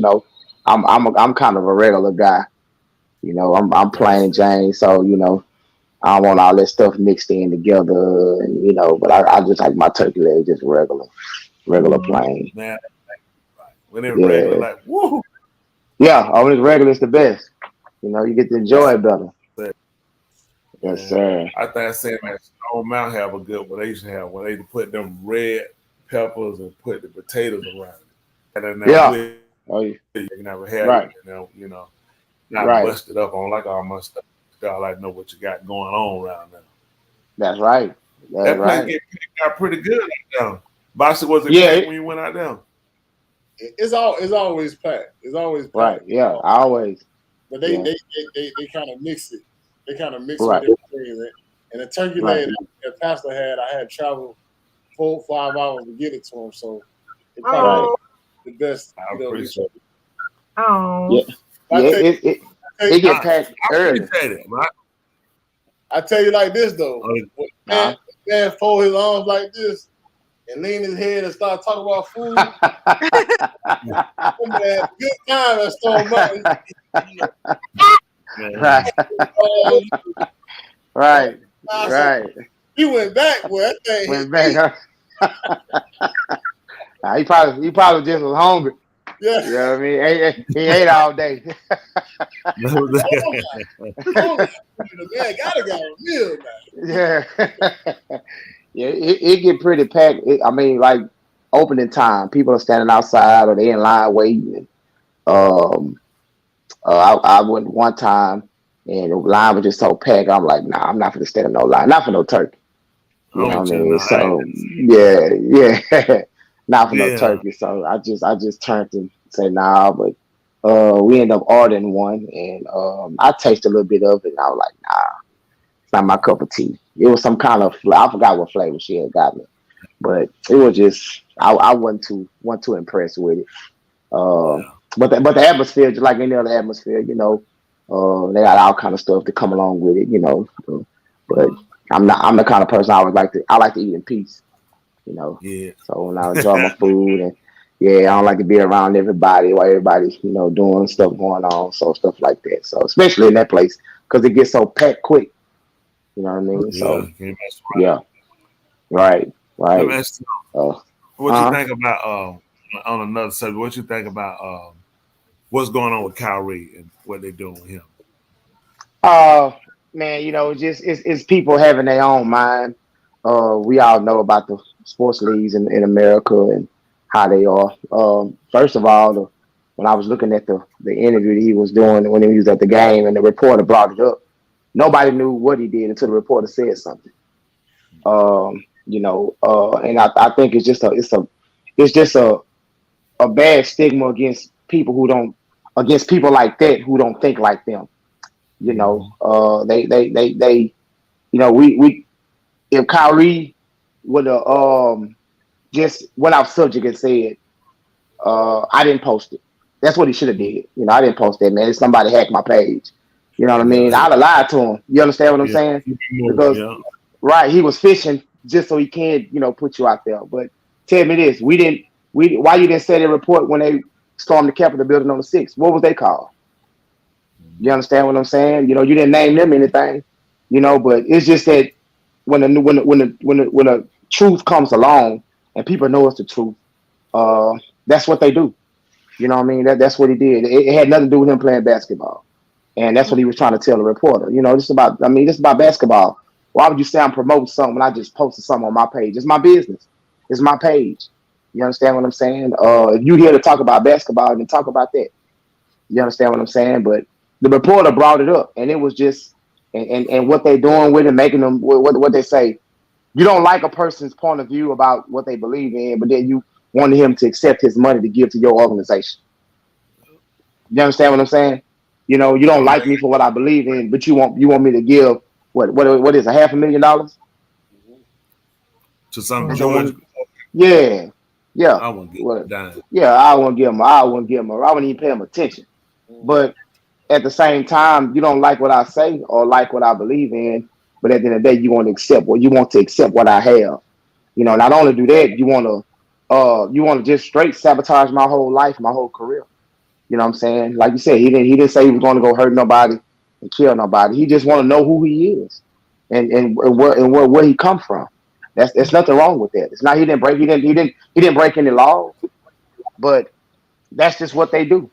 I'm kind of a regular guy. I'm plain Jane, so I don't want all that stuff mixed in together, and but I just like my turkey leg just regular plain. Man, when it's regular, like woo. Yeah, when it's regular, it's the best. You get to enjoy it better. Yes, sir. I think I said that Stone Mountain have a good one. They used to have when they put them red peppers and put the potatoes around it. And then you never had it, not busted up. I don't like all my stuff. I like to know what you got going on around there. That's right. That place got pretty good out there. Bossy, was it packed when you went out there? It's always packed. It's always packed. Right. Yeah, always. But they kind of mix it. They kind of mix it with everything. And the turkey leg that Pastor had, I had traveled 4-5 hours to get it to him. So it's probably the best. I appreciate it. Oh. Yeah. It get packed early. I tell you like this though, man fold his arms like this and lean his head and start talking about food. Man, good time at Stone Mountain. Right. He went back. Well, that went back. He probably just was hungry. Yeah. You know what I mean? He ate all day. The man gotta get a meal now. Yeah. Yeah, it get pretty packed. Like opening time, people are standing outside or they in line waiting. I went one time and the line was just so packed. I'm like, nah, I'm not gonna stand in no line, not for no turkey. You know what I mean? So yeah. Not for no turkey. So I just turned to say nah, but we ended up ordering one and I tasted a little bit of it and I was like, nah, it's not my cup of tea. It was some kind of I forgot what flavor she had got me. But it was just I wasn't too impressed with it. But the atmosphere, just like any other atmosphere, they got all kind of stuff to come along with it, But I'm the kind of person I like to eat in peace. you know. Yeah. So when I enjoy my food and I don't like to be around everybody while everybody's, you know, doing stuff going on. So stuff like that. So especially in that place, because it gets so packed quick. You know what I mean? So yeah. Right. What you think about on another subject? What you think about what's going on with Kyrie and what they're doing with him? Man, you know, it's people having their own mind. We all know about the sports leagues in America and how they are. First of all, when I was looking at the interview that he was doing when he was at the game and the reporter brought it up, nobody knew what he did until the reporter said something. You know, and I think it's just a bad stigma against people against people like that who don't think like them. You know, they you know, we if Kyrie would have just went off subject and said, I didn't post it. That's what he should have did. You know, I didn't post that, man. Somebody hacked my page. You know what I mean? I'd have lied to him. You understand what I'm saying? Because right, he was fishing just so he can, you know, put you out there. But tell me this, why you didn't say the report when they stormed the Capitol building on the 6th? What was they called? You understand what I'm saying? You know, you didn't name them anything, you know, but it's just that when the truth comes along and people know it's the truth, that's what they do. You know what I mean? That's what he did. It had nothing to do with him playing basketball. And that's what he was trying to tell the reporter. You know, this is about basketball. Why would you say I'm promoting something when I just posted something on my page? It's my business. It's my page. You understand what I'm saying? If you're here to talk about basketball, then talk about that. You understand what I'm saying? But the reporter brought it up, and it was just and what they're doing with it, making them what they say. You don't like a person's point of view about what they believe in, but then you wanted him to accept his money to give to your organization. You understand what I'm saying? You know, you don't like me for what I believe in, but you want me to give what is $500,000 to some George? Yeah. I won't give him a dime. Yeah, I wouldn't even pay him attention. But at the same time, you don't like what I say or like what I believe in, but at the end of the day, you want to accept what I have. You know, not only do that, you want to just straight sabotage my whole life, my whole career. You know what I'm saying? Like you said, he didn't say he was going to go hurt nobody and kill nobody. He just want to know who he is and where he come from. There's nothing wrong with that. It's not he didn't break any laws, but that's just what they do.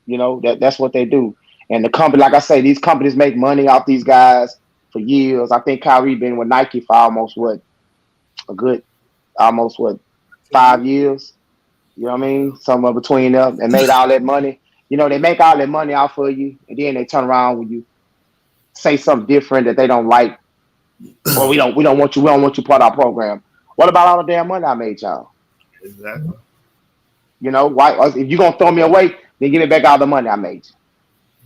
You know, that's what they do. And the company, like I say, these companies make money off these guys for years. I think Kyrie been with Nike for almost 5 years. You know what I mean? Somewhere between them, and made all that money. You know, they make all that money off of you, and then they turn around when you say something different that they don't like. Or we don't want you part of our program. What about all the damn money I made y'all? Exactly. You know, why if you're gonna throw me away, then give me back all the money I made you.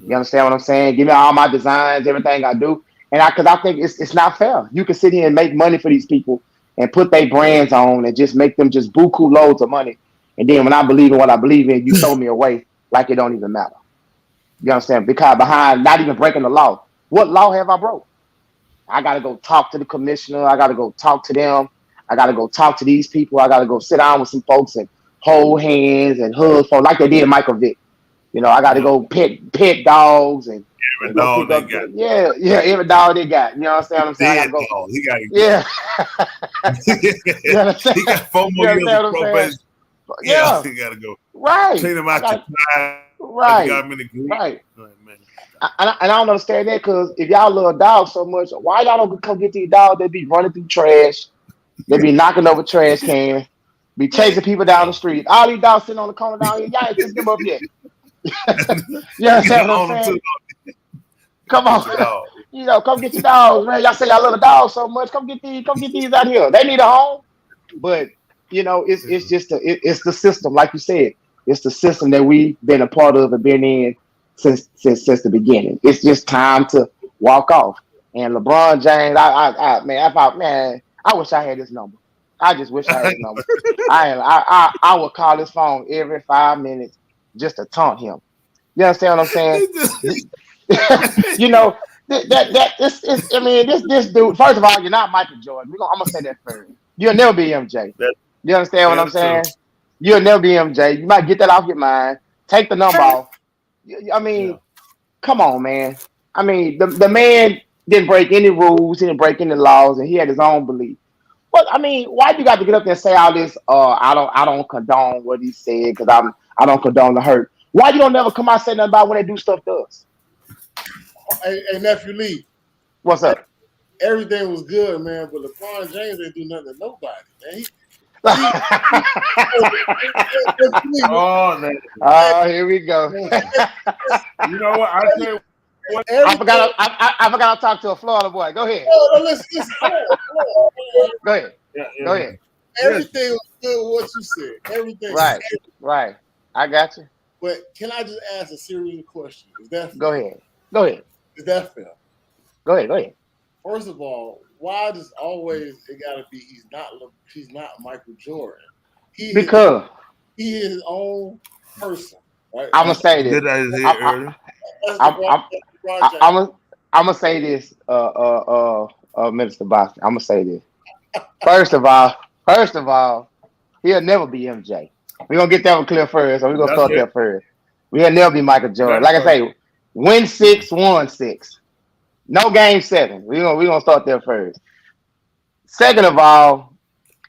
You understand what I'm saying? Give me all my designs, everything I do. And because I think it's not fair. You can sit here and make money for these people and put their brands on and just make them just buku loads of money. And then when I believe in what I believe in, you throw me away like it don't even matter. You understand? Because behind not even breaking the law. What law have I broke? I got to go talk to the commissioner. I got to go talk to them. I got to go talk to these people. I got to go sit down with some folks and hold hands and hug folks like they did Michael Vick. You know, I got to go pet dogs and every dog they got. Yeah, every dog they got. You know what I'm saying? I gotta go. He got it. Yeah. You understand? He got 4 more years of probation. Yeah, he got to go. Right. Clean him out your time. Right. Right. And I don't understand that, because if y'all love dogs so much, why y'all don't come get these dogs that be running through trash, they be knocking over trash cans, be chasing people down the street. All these dogs sitting on the corner down here, y'all ain't picked them up yet. You understand what I'm saying? Come on. You know, come get your dogs, man. Y'all say y'all love the dogs so much. Come get these out here. They need a home. But you know, it's the system, like you said. It's the system that we've been a part of and been in since the beginning. It's just time to walk off. And LeBron James, I wish I had his number. I just wish I had his number. I would call his phone every 5 minutes just to taunt him. You understand what I'm saying? You know, this dude. First of all, you're not Michael Jordan. I'm gonna say that first. You'll never be MJ. That- You understand what I'm That's true. saying? You'll never be MJ. You might get that off your mind. Take the number off. I mean, Yeah. come on, man. I mean, the man didn't break any rules. He didn't break any laws, and he had his own belief. But I mean, why do you got to get up there and say all this? I don't condone what he said because I don't condone the hurt. Why you don't never come out and say nothing about when they do stuff to us? Hey, nephew Lee, What's up? everything was good, man, but LeBron James ain't do nothing to nobody, man. Oh, Here we go. you know what? I tell you what. I forgot to talk to a Florida boy. Go ahead. No, listen. Hold on. Go ahead. Yeah. Go ahead. Everything was good with what you said. Everything. Right. Right. I got you. But can I just ask a serious question? Is that fair? Go ahead. Go ahead. Is that fair? Go ahead. Go ahead. First of all, why does always it gotta be he's not Michael Jordan? Because he is his own person, right? I'm gonna say this. Did I hear earlier? I'm gonna say this, Minister Boston. I'm gonna say this. First of all, he'll never be MJ. We're gonna get that one clear first, so we're gonna start there first. He'll never be Michael Jordan. Like I say, win 6, won 6. No game 7. We're gonna start there first. Second of all,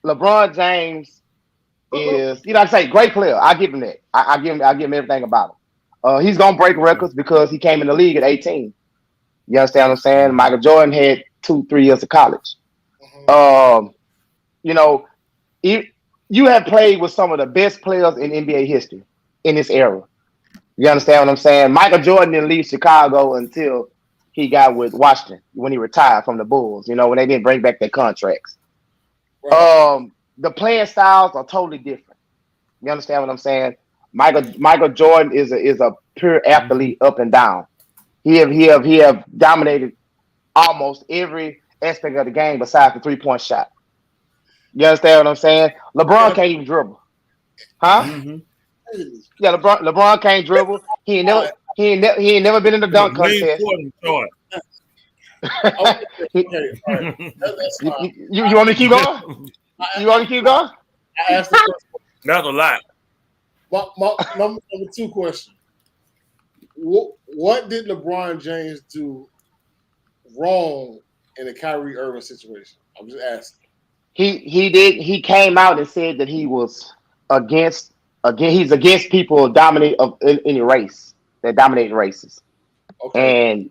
LeBron James is, like I say, great player. I give him that. I give him everything about him. He's gonna break records because he came in the league at 18. You understand what I'm saying? Michael Jordan had 2-3 years of college. You have played with some of the best players in NBA history in this era. You understand what I'm saying? Michael Jordan didn't leave Chicago until he got with Washington when he retired from the Bulls. When they didn't bring back their contracts. Right. The playing styles are totally different. You understand what I'm saying? Michael Jordan is a pure athlete up and down. He have dominated almost every aspect of the game besides the 3-point shot. You understand what I'm saying? LeBron can't even dribble, huh? Mm-hmm. Yeah, LeBron can't dribble. He ain't never been in the dunk contest. Okay, all right. You want me to keep going? You want me to keep going? I asked the question. That's a lot. Number 2 question. What did LeBron James do wrong in the Kyrie Irving situation? I'm just asking. He came out and said that he was he's against people in any race that dominate races. Okay. And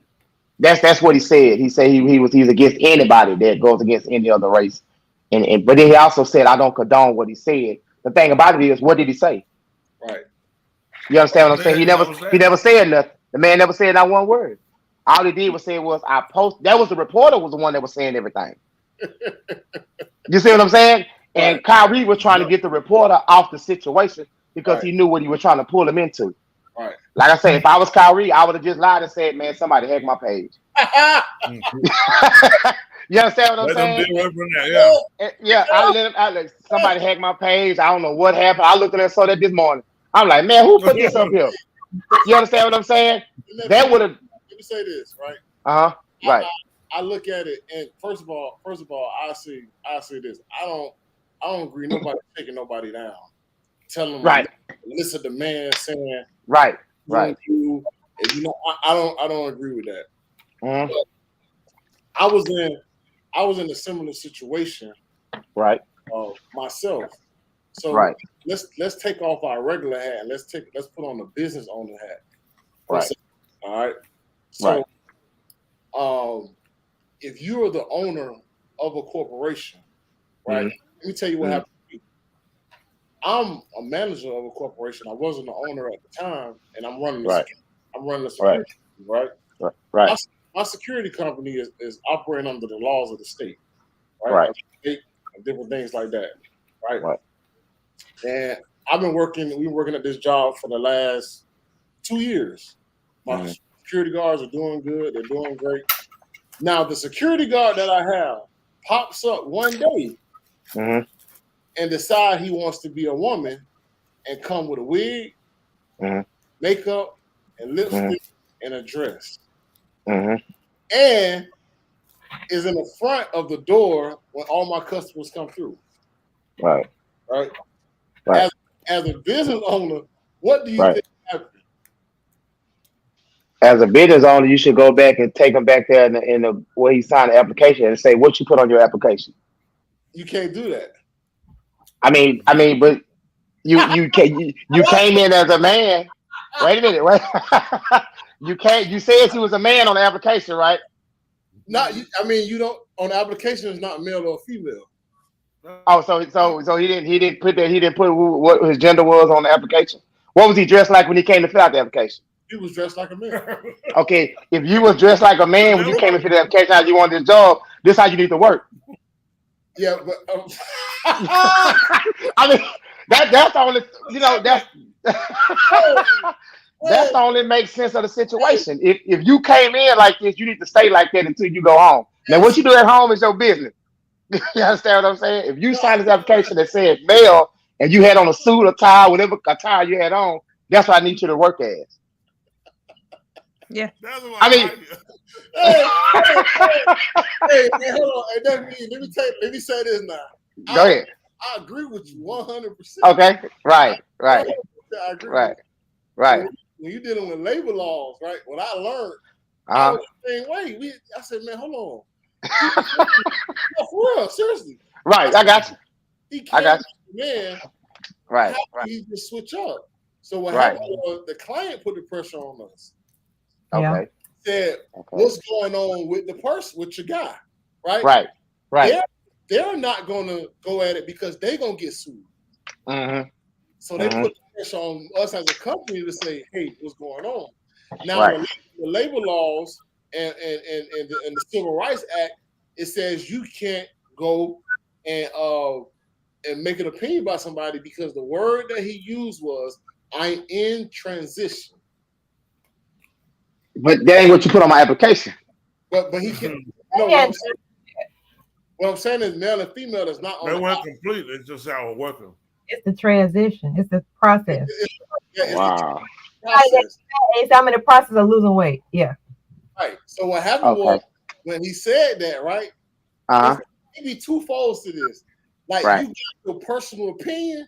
that's what he said. He said he's against anybody that goes against any other race. But then he also said, I don't condone what he said. The thing about it is, what did he say? Right. You understand what I'm saying? He never said nothing. The man never said not one word. All he did was say that was the reporter was the one that was saying everything. You see what I'm saying? And right. Kyrie was trying to get the reporter off the situation because he knew what he was trying to pull him into. Right. Like I said, if I was Kyrie, I would have just lied and said, man, somebody hacked my page. You understand what I'm saying? Yeah, I let somebody hack my page. I don't know what happened. I looked at that, saw that this morning. I'm like, man, who put this up here? You understand what I'm saying? That would have. Let me say this, right? Right. I look at it, and first of all, I see this. I don't agree. Nobody taking nobody down. Telling them right. Listen to man saying right. I don't agree with that. Mm-hmm. I was in a similar situation, right? Myself. So right. let's take off our regular hat and let's put on the business owner hat. Right. All right. So, if you're the owner of a corporation, right? Mm-hmm. Let me tell you what happened to me. I'm a manager of a corporation. I wasn't the owner at the time, and I'm running the security, right? Right. My security company is operating under the laws of the state, right? State, different things like that, right? And we've been working at this job for the last 2 years. My security guards are doing good. They're doing great. Now, the security guard that I have pops up one day and decide he wants to be a woman and come with a wig, makeup, and lipstick, and a dress. And is in the front of the door when all my customers come through. Right. Right. Right. As a business owner, what do you Right. think happened? As a business owner, you should go back and take him back there in the where he signed the application and say what you put on your application. You can't do that. I mean, but you came in as a man. Wait a minute, wait. You said he was a man on the application, right? You don't on the application is not male or female. Oh, so he didn't put what his gender was on the application. What was he dressed like when he came to fill out the application? He was dressed like a man. Okay, if you was dressed like a man when you came to fill the application, how you want this job, this how you need to work. Yeah, but I mean that's only that's only makes sense of the situation. If you came in like this, you need to stay like that until you go home. Now, what you do at home is your business. You understand what I'm saying? If you signed this application that said male and you had on a suit or tie, whatever attire you had on, that's what I need you to work as. Yeah. I mean, hey, hold on. Hey, let me say this now. Go ahead. I agree with you 100%. Okay. Right. I agree. Right. When you're dealing with labor laws, right? What I learned, I was the same way. I said, man, hold on. For real, seriously. Right. I got you. I got you. Man, right. How can you just switch up? So what happened was the client put the pressure on us. Okay. Said, what's going on with the person, with your guy, right? Right. They're not gonna go at it because they're gonna get sued. Mm-hmm. So they put the pressure on us as a company to say, hey, what's going on? Now the labor laws and the Civil Rights Act, it says you can't go and make an opinion about somebody because the word that he used was, I'm in transition. But that ain't what you put on my application. But he can. What I'm saying is male and female is not on. They weren't completely. It's just how it working. It's the transition. It's the process. Wow. I'm in the process of losing weight. Yeah. Right. So what happened was when he said that, right? Maybe two folds to this. Like you got your personal opinion,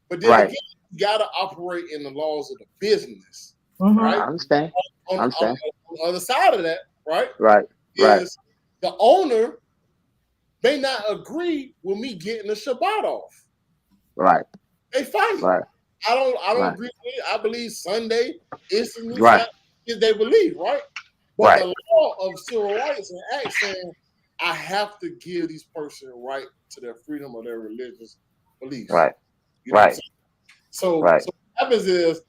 but then again, you gotta operate in the laws of the business. Mm-hmm. Right. I understand. On the other side of that, right? Right. The owner may not agree with me getting the Shabbat off. Right. They fight. Right. I don't agree with it. I believe Sunday is the new right. Is they believe, right? But the law of civil rights and act saying I have to give these person right to their freedom of their religious beliefs. Right. You know right. So what happens is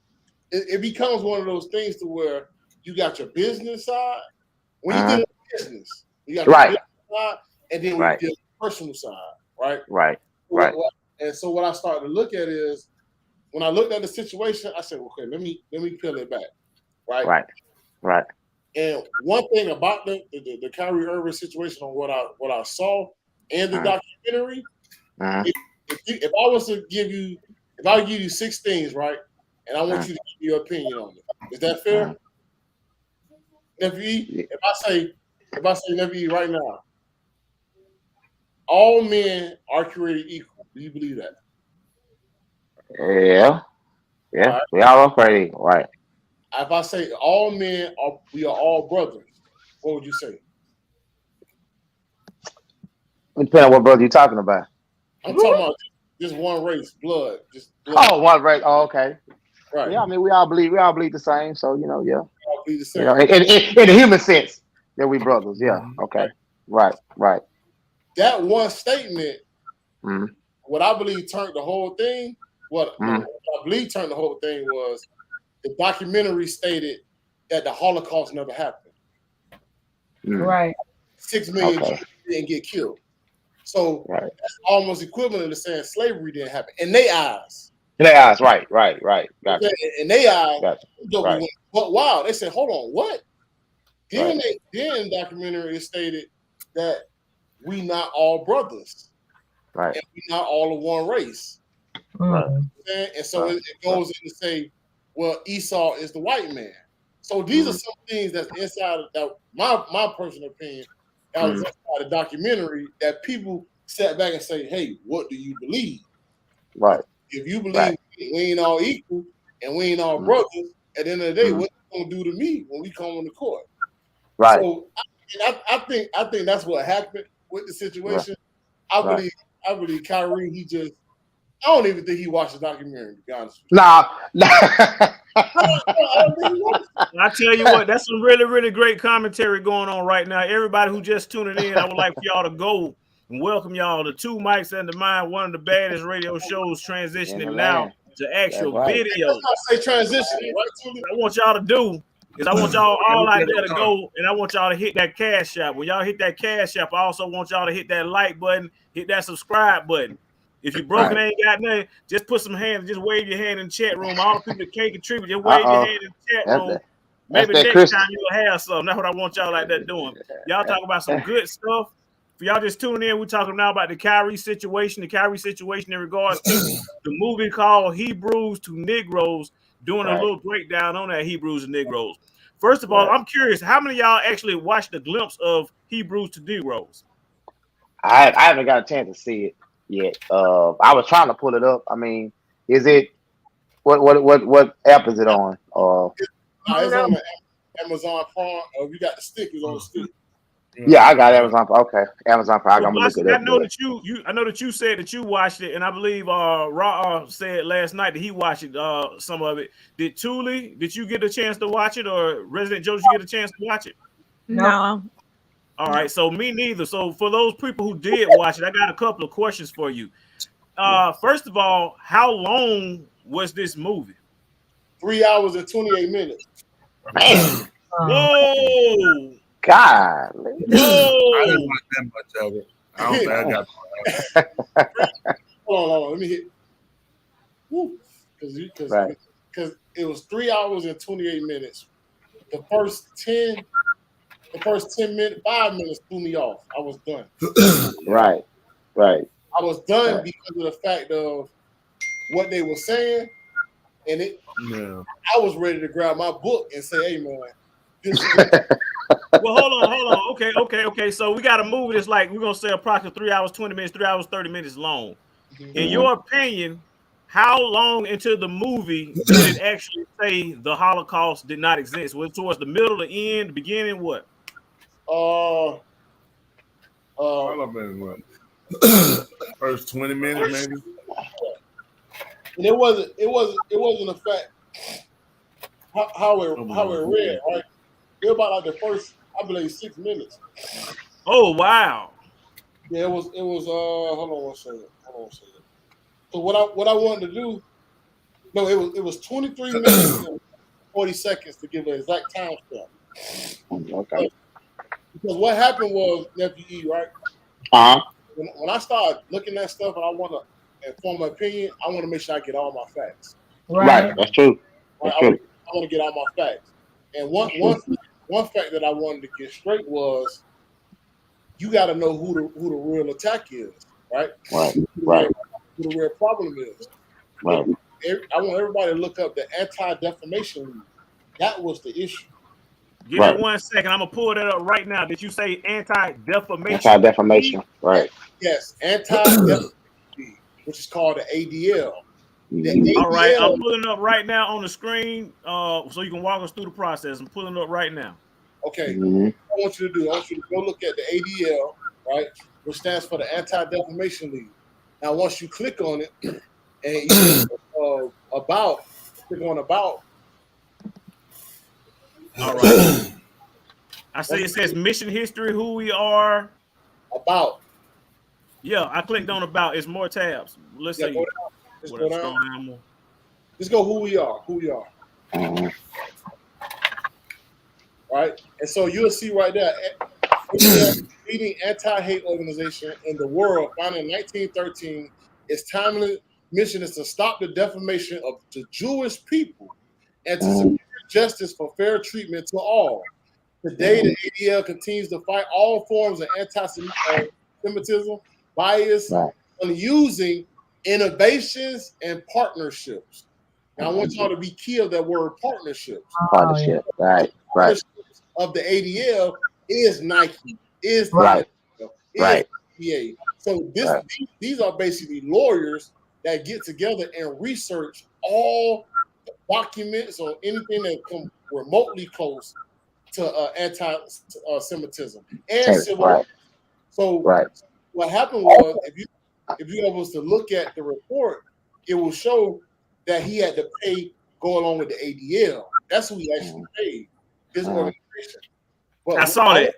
it becomes one of those things to where you got your business side. When you deal with business, you got your business side, and then when you deal with the personal side, right? Right. And so what I started to look at is when I looked at the situation, I said, okay, let me peel it back. Right. And one thing about the Kyrie Irving situation on what I saw in the documentary, if I was to give you 6 things, right? And I want you to give your opinion on it. Is that fair? If I say Nephi right now, all men are created equal. Do you believe that? Yeah. Right. We all operate equal, right? If I say all men we are all brothers, what would you say? Depending on what brother you're talking about. I'm talking about just one race, blood. Just blood. Oh, one race. Oh, okay. Right. Yeah, I mean we all believe the same. So yeah. We all believe the same. In the human sense that we brothers. Yeah. Okay. Right. That one statement, what I believe turned the whole thing. What I believe turned the whole thing was the documentary stated that the Holocaust never happened. Right. 6 million Jews didn't get killed. So that's almost equivalent to saying slavery didn't happen in their eyes. In their eyes, right. Gotcha. In their eyes, gotcha. But wow, they said, hold on, what? Then the documentary it stated that we not all brothers. Right. And we not all of one race. Right. And so it goes in to say, well, Esau is the white man. So these are some things that's inside of that, my personal opinion, that was inside the documentary that people sat back and say, hey, what do you believe? Right. If you believe we ain't all equal and we ain't all brothers, at the end of the day, what you gonna do to me when we come on the court? Right. So I think that's what happened with the situation. I believe Kyrie, I don't even think he watched the documentary, to be honest with you. I tell you what, that's some really, really great commentary going on right now. Everybody who just tuning in, I would like for y'all to go and welcome y'all to Two Mics and the Mind, one of the baddest radio shows transitioning now to actual video. I say transitioning, right? I want y'all to do is I want y'all all out there to go, and I want y'all to hit that cash app. When y'all hit that cash app, I also want y'all to hit that like button, hit that subscribe button. If you're broken, ain't got nothing, just put some hands, just wave your hand in the chat room. All the people that can't contribute, just wave your hand in the chat room. Maybe next time you'll have something. That's what I want y'all like that doing. Y'all talk about some good stuff. For y'all just tuning in, we're talking now about the Kyrie situation. The Kyrie situation in regards to the movie called Hebrews to Negroes, doing a little breakdown on that Hebrews and Negroes. First of all, I'm curious, how many of y'all actually watched the glimpse of Hebrews to Negroes? I haven't got a chance to see it yet. I was trying to pull it up. I mean, is it what app is it on? It's on the Amazon Prime. You got the stick, it's on the stick. Yeah, I got Amazon. Okay, Amazon Prime. I'm gonna look it up. I know that you said that you watched it, and I believe Ra said last night that he watched it. Some of it. Did Thule? Did you get a chance to watch it, or Resident Joe? Did you get a chance to watch it? No. All right, so me neither. So for those people who did watch it, I got a couple of questions for you. First of all, how long was this movie? 3 hours and 28 minutes. Man. Whoa. God. I didn't watch that much of it. I don't think I got Hold on. Let me hit. Because it was 3 hours and 28 minutes. The first 10 minutes, 5 minutes threw me off. I was done. Right. I was done because of the fact of what they were saying, and I was ready to grab my book and say, "Hey, man." Well, hold on. Okay. So we got a movie that's like we're gonna say approximately 3 hours, 20 minutes, 3 hours, 30 minutes long. In your opinion, how long into the movie did it actually say the Holocaust did not exist? Was it towards the middle, the end, the beginning, what? First 20 minutes, maybe. And it wasn't a fact how it read, right? It was about like the first, I believe, 6 minutes. Oh wow. Yeah, it was hold on one second. So what I wanted to do, no, it was 23 minutes and 40 seconds to give an exact time stamp. Okay. Because what happened was, Nephew E, right? When I start looking at stuff and I want to inform my opinion, I want to make sure I get all my facts. Right. That's true. I want to get all my facts. And one fact that I wanted to get straight was, you got to know who the real attack is, right? Right. Who the real problem is. Right. I want everybody to look up the Anti-Defamation League. That was the issue. Give me 1 second. I'm gonna pull that up right now. Did you say anti-defamation? Anti-defamation, right? Yes, Anti-Defamation League, which is called the ADL. All right, I'm pulling up right now on the screen, so you can walk us through the process. I'm pulling up right now. Okay, what I want you to do, I want you to go look at the ADL, right, which stands for the Anti-Defamation League. Now, once you click on it, and you click on about. All right. I see it says mission history, who we are. About. Yeah, I clicked on about. It's more tabs. Let's see. Go down. Let's go who we are. Right? And so you'll see right there, leading anti-hate organization in the world, founded in 1913, its timely mission is to stop the defamation of the Jewish people and to secure justice for fair treatment to all. Today, the ADL continues to fight all forms of anti-Semitism, bias, and using innovations and partnerships. Now, I want y'all to be key of that word partnerships. Partnership, right. Partnerships of the ADL is Nike, is right. NBA. So these are basically lawyers that get together and research all documents or anything that come remotely close to anti-Semitism and civil rights. So what happened was, if you ever was to look at the report, it will show that he had to pay go along with the ADL. That's who he actually paid, this organization. But I saw that.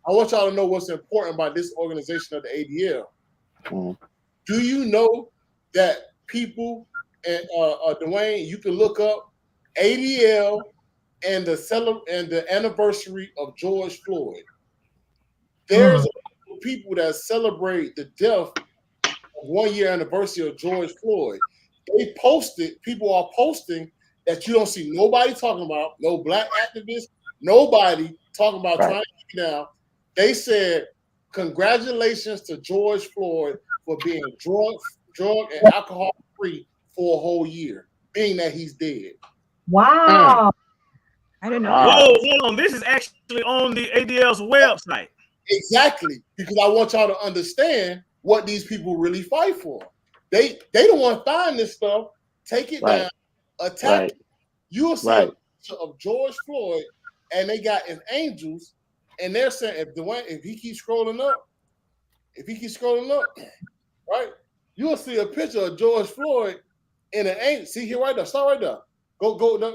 I want y'all to know what's important about this organization of the ADL. Do you know that people, and Dwayne, you can look up ADL and the anniversary of George Floyd. There's people that celebrate the death of 1 year anniversary of George Floyd. They posted, people are posting that you don't see nobody talking about, no black activists, nobody talking about trying to get down. They said, congratulations to George Floyd for being drug and alcohol free for a whole year, being that he's dead. Wow. I don't know. Whoa, hold on. This is actually on the ADL's website. Exactly, because I want y'all to understand what these people really fight for. They don't want to find this stuff, take it down, attack it. You'll see a picture of George Floyd, and they got his angels, and they're saying if he keeps scrolling up, right, you'll see a picture of George Floyd in an angel. See here right there, start right there. Go down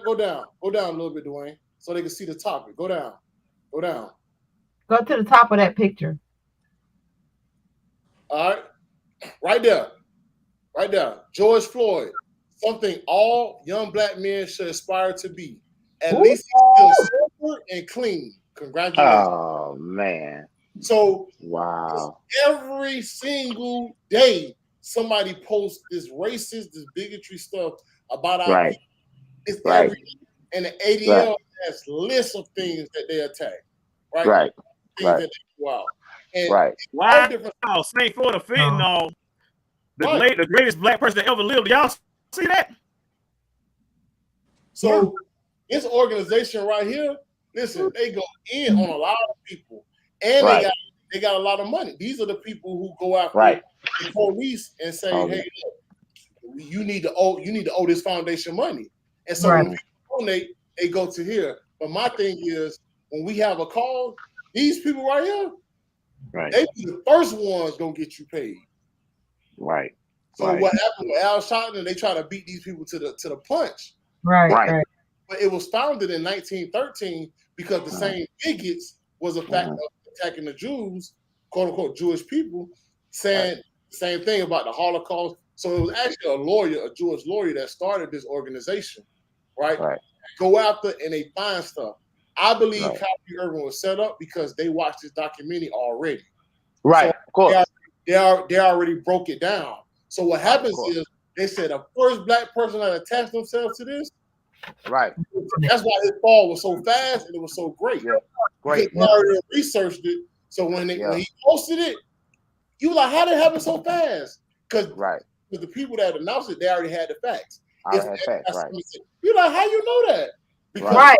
a little bit, Dwayne, so they can see the topic. Go down. Go to the top of that picture. All right, right there. George Floyd, something all young black men should aspire to be. At least he's still sober and clean. Congratulations. Oh man. So wow. Every single day, somebody posts this racist, this bigotry stuff about our people. It's every day. And the ADL has lists of things that they attack. Right. Things that they go out. And Wow. St. Florida fentanyl. The greatest black person that ever lived. Y'all see that? So this organization right here, listen, they go in on a lot of people, and they got a lot of money. These are the people who go after the police and say, "Hey, look, you need to owe this foundation money." And so when people donate, they go to here. But my thing is, when we have a call, these people right here, they be the first ones gonna get you paid. So what happened with Al Sharpton? They try to beat these people to the punch. Right. But it was founded in 1913 because the same bigots was a fact of attacking the Jews, quote unquote Jewish people, saying the same thing about the Holocaust. So it was actually a Jewish lawyer that started this organization, right? Go after and they find stuff. I believe Kyrie Irving was set up because they watched this documentary already. So of course. They already broke it down. So what happens is they said the first black person that attached themselves to this. That's why his fall was so fast and it was so great. Because they already researched it. So when he posted it, you were like, how did it happen so fast? Because the people that announced it, they already had the facts. You're like, how you know that? Because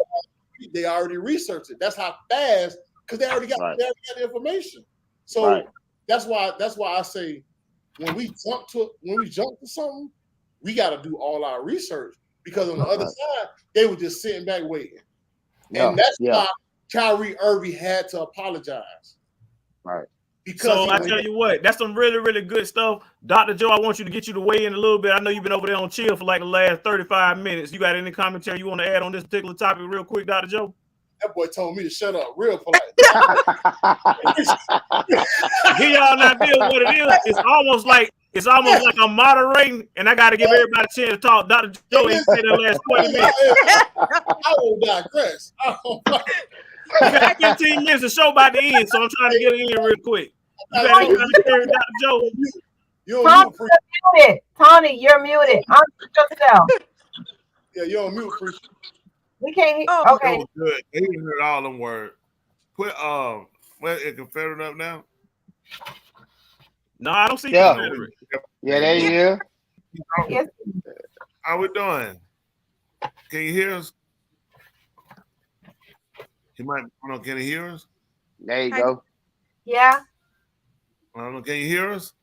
they already researched it. That's how fast, because they already got the information. So that's why I say when we jump to something, we got to do all our research, because on the other side, they were just sitting back waiting. And that's why Kyrie Irving had to apologize. Because so I tell you what, that's some really, really good stuff. Dr. Joe, I want you to get you to weigh in a little bit. I know you've been over there on chill for like the last 35 minutes. You got any commentary you want to add on this particular topic real quick, Dr. Joe? That boy told me to shut up real polite. Give y'all an idea what it is. It's almost like I'm moderating, and I got to give everybody a chance to talk. Dr. Joe ain't said that last 20 minutes. I will digress. We got 15 minutes of show by the end, so I'm trying to get it in real quick. You got any commentary, Dr. Joe? Tony, you're muted. Tony, you're muted. Unmute yourself. Yeah, you're on mute, Preacher. We can't hear. Okay. Oh, good. They heard all them words. Put is Confederate up now? No, I don't see Confederate. Yeah, there you is. Yes. How we doing? Can you hear us? Can you hear us? There you go. Yeah. Can you hear us?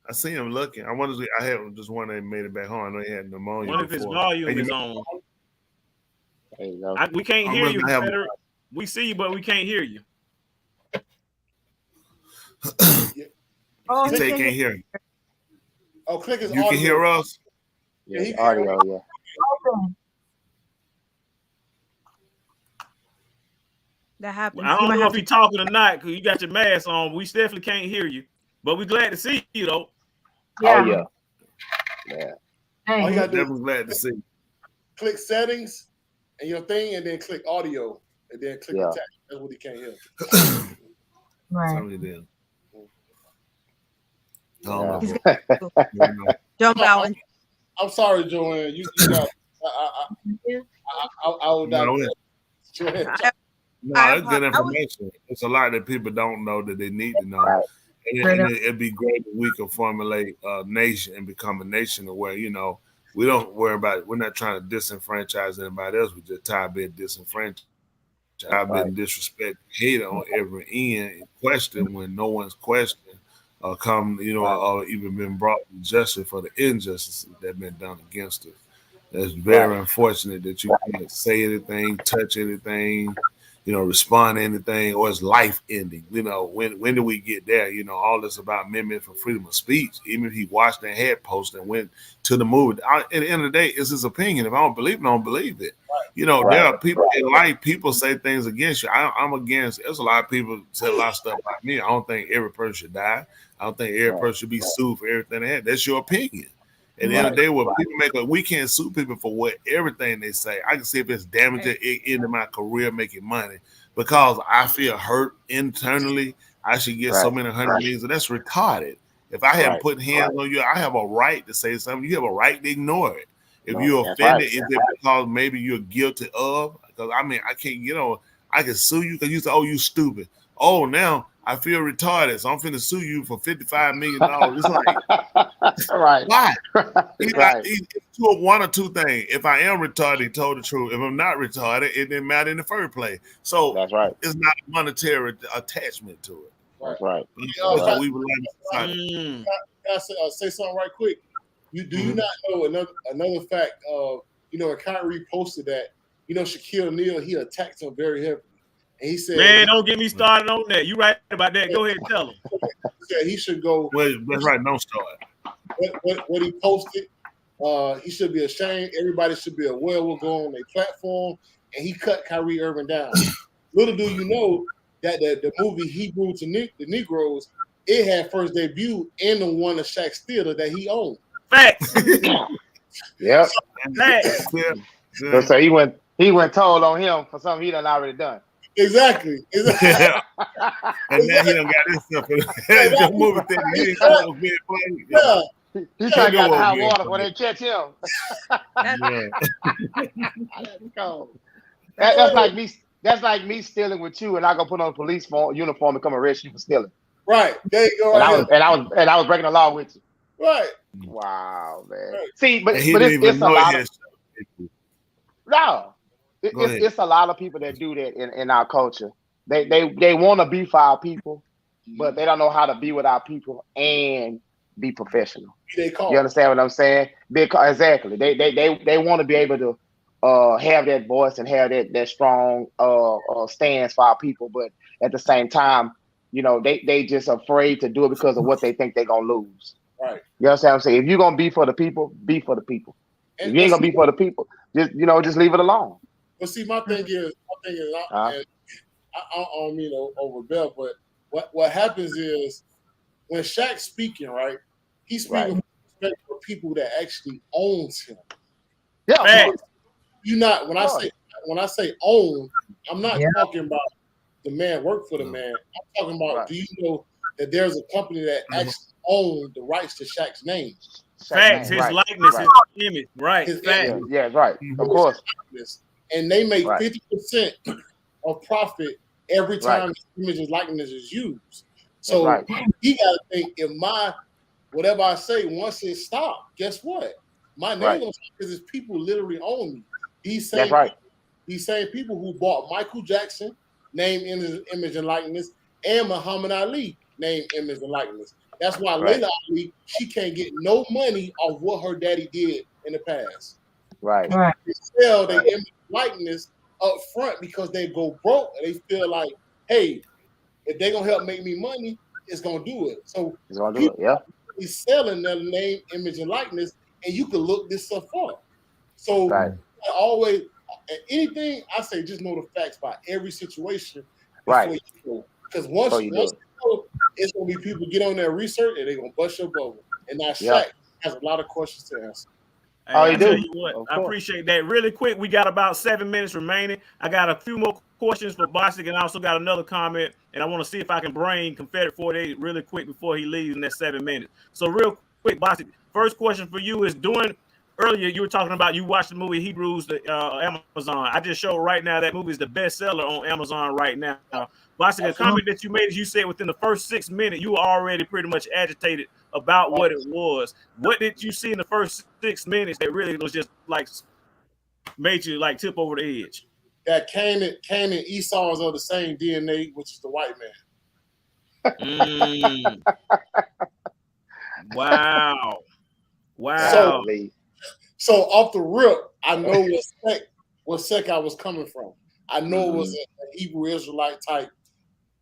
I see him looking. I wonder if I had just one that made it back home. I know he had pneumonia. What if his before. volume is on? There you go. We can't I'm hear gonna you. have- Better. We see you, but we can't hear you. Oh, He say he can't hear you. Oh, click his You audio. can hear us? Yeah, he audio, yeah. that happens. I You don't might know have if you're talking or not because you got your mask on. But we definitely can't hear you. But we're glad to see you though. Oh, yeah. Yeah. All you gotta do Definitely glad to see. click settings and your thing, and then click audio, and then click Yeah. attack. That's what he can't hear. Right. Somebody did. Yeah. He's Oh, jump out. And, I'm sorry, Joanne. You got. I will no, digress. Joanne, I it's good I was- information. It's a lot that people don't know that they need to know. Right. And it'd be great if we could formulate a nation and become a nation where, we don't worry about it. We're not trying to disenfranchise anybody else. We just tired of being disenfranchised. I've been disrespect, hate on every end, and question when no one's questioned, or or even been brought to justice for the injustices that have been done against us. It's very unfortunate that you can't say anything, touch anything, respond to anything, or it's life ending. When do we get there? All this about amendment for freedom of speech. Even if he watched that head post and went to the movie, at the end of the day, it's his opinion. If I don't believe it, I don't believe it. There are people in life, people say things against you. I'm against, there's a lot of people say a lot of stuff about me. I don't think every person should die. I don't think every person should be sued for everything they have. That's your opinion. At the end of the day, what people we can't sue people for everything they say. I can see if it's damaging into my career, making money, because I feel hurt internally. I should get so many $100 million. So that's retarded. If I hadn't put hands on you, I have a right to say something. You have a right to ignore it. If you're offended, is it because maybe you're guilty of? Because I can't, I can sue you because you say, "Oh, you stupid." Oh, now I feel retarded, so I'm finna sue you for $55 million. It's like, why? It's one or two things. If I am retarded, he told the truth. If I'm not retarded, it didn't matter in the first place. So that's right. It's not a monetary attachment to it. That's right. So we would like to say something right quick. Do you not know another fact of when Kyrie posted that Shaquille O'Neal, he attacked him very heavily. And he said, "Man, don't get me started on that. You right about that. Go ahead and tell him." He said he should go. That's right. Don't start. What he posted, he should be ashamed. Everybody should be aware what's going on their platform. And he cut Kyrie Irving down. Little do you know that the movie Hebrew to the Negroes, it had first debut in the one of Shaq's theater that he owned. Facts. Yep. Facts. So he went told on him for something he done already done. Exactly. And then he done got this stuff. The movie thing. He ain't know being played. Yeah. He trying to get the hot water when they catch him. That's like me. That's like me stealing with you, and I go put on a police uniform and come arrest you for stealing. Right. There you go. And I was breaking the law with you. Right. Wow, man. Right. See, but it's a lot of it's a lot of people that do that in our culture. They want to be for our people, but they don't know how to be with our people and be professional. You understand what I'm saying? Exactly. They want to be able to have that voice and have that strong stance for our people, but at the same time, they just afraid to do it because of what they think they're gonna lose. Right. You know what I'm saying? If you're gonna be for the people, be for the people. If you ain't gonna be for the people, just leave it alone. But see, my thing is, I don't mean to rebel, but what happens is when Shaq's speaking, right? He's speaking with respect for people that actually owns him. Yeah. You not when I say own, I'm not talking about the man work for the man. I'm talking about do you know that there's a company that actually owns the rights to Shaq's name? Facts, his likeness, his image, right? Yeah, right. Of course. And they make 50% of profit every time his image and likeness is used. So he got to think, if whatever I say, once it stops, guess what? My name on because his people literally own me. These same people who bought Michael Jackson, name, image, and likeness, and Muhammad Ali name, image, and likeness. That's why Layla Ali, she can't get no money off what her daddy did in the past. Right. They sell their image and likeness up front because they go broke and they feel like, hey, if they're gonna help make me money, it's gonna do it. So It's gonna do it, yeah. He's selling their name, image, and likeness, and you can look this stuff up. So always, anything I say, just know the facts by every situation. Right. Because once you know, it's gonna be people get on their research and they're gonna bust your bubble. And now Shaq has a lot of questions to answer. Hey, I tell you what, I appreciate that. Really quick, we got about 7 minutes remaining. I got a few more questions for Bostic, and I also got another comment, and I want to see if I can bring Confederate 48 really quick before he leaves in that 7 minutes. So real quick, Bostic, first question for you is earlier you were talking about you watched the movie Hebrews, Amazon. I just showed right now that movie is the best seller on Amazon right now. Bostic, a comment that you made is you said within the first 6 minutes you were already pretty much agitated about what it was. What did you see in the first 6 minutes that really was just like made you like tip over the edge? That Cain and Esau is of the same DNA, which is the white man. Wow. So off the rip, I know what sect I was coming from. I know it was a Hebrew Israelite type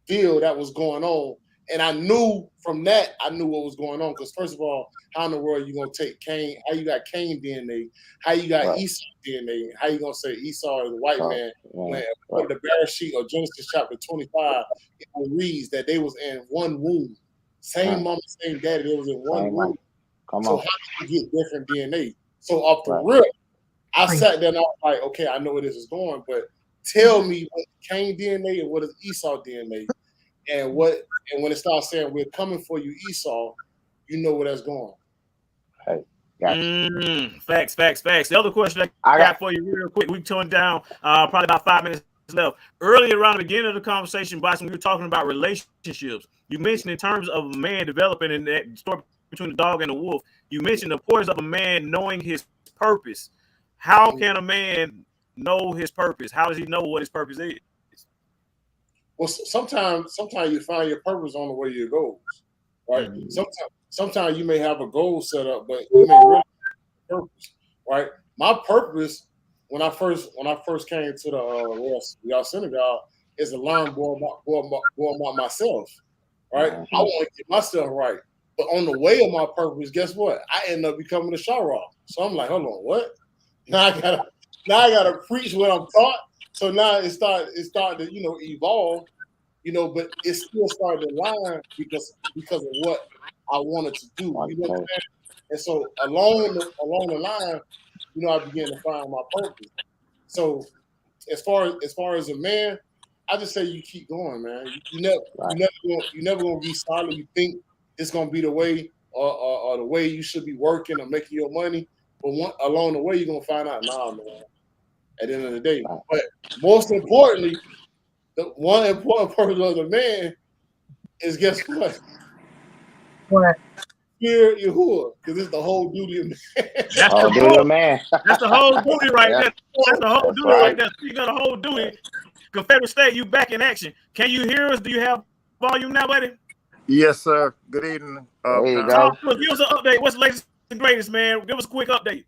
deal that was going on. And I knew from that, I knew what was going on. Because first of all, how in the world are you going to take Cain? How you got Cain DNA? How you got Esau DNA? How you going to say Esau is a white man? When the Bereshit or Genesis chapter 25, it reads that they was in one womb. Same mama, same daddy, they was in one womb. So how do you get different DNA? So off the rip, I sat there and I was like, okay, I know where this is going, but tell me what Cain DNA and what is Esau DNA. And when it starts saying we're coming for you, Esau, you know where that's going. Facts. The other question I got for you real quick, we toned down probably about 5 minutes left. Earlier around the beginning of the conversation, Boston, we were talking about relationships. You mentioned in terms of a man developing in that story between the dog and the wolf, you mentioned the importance of a man knowing his purpose. How can a man know his purpose? How does he know what his purpose is? Well, sometimes you find your purpose on the way to your goals, right? Sometimes you may have a goal set up, but you may really have a purpose, right? My purpose when I first came to the synagogue is to learn more about myself, right? I want to get myself right, but on the way of my purpose, guess what? I end up becoming a shara. So I'm like, hold on, what? Now I gotta preach what I'm taught. So now it started to evolve, but it still started to line because of what I wanted to do. You know what I'm saying? And so along the line, I began to find my purpose. So as far as a man, I just say you keep going, man. You never gonna be solid. You think it's gonna be the way or the way you should be working or making your money, but along the way you're gonna find out, nah, man. At the end of the day, but most importantly, the one important purpose of the man is guess what? What? Fear Yahuwah, because it's the whole duty of man. That's the whole duty right there. That's the whole duty right there. You got a whole duty. Confederate State, you back in action. Can you hear us? Do you have volume now, buddy? Yes, sir. Good evening. There you go. Give us an update. What's the latest and greatest, man? Give us a quick update.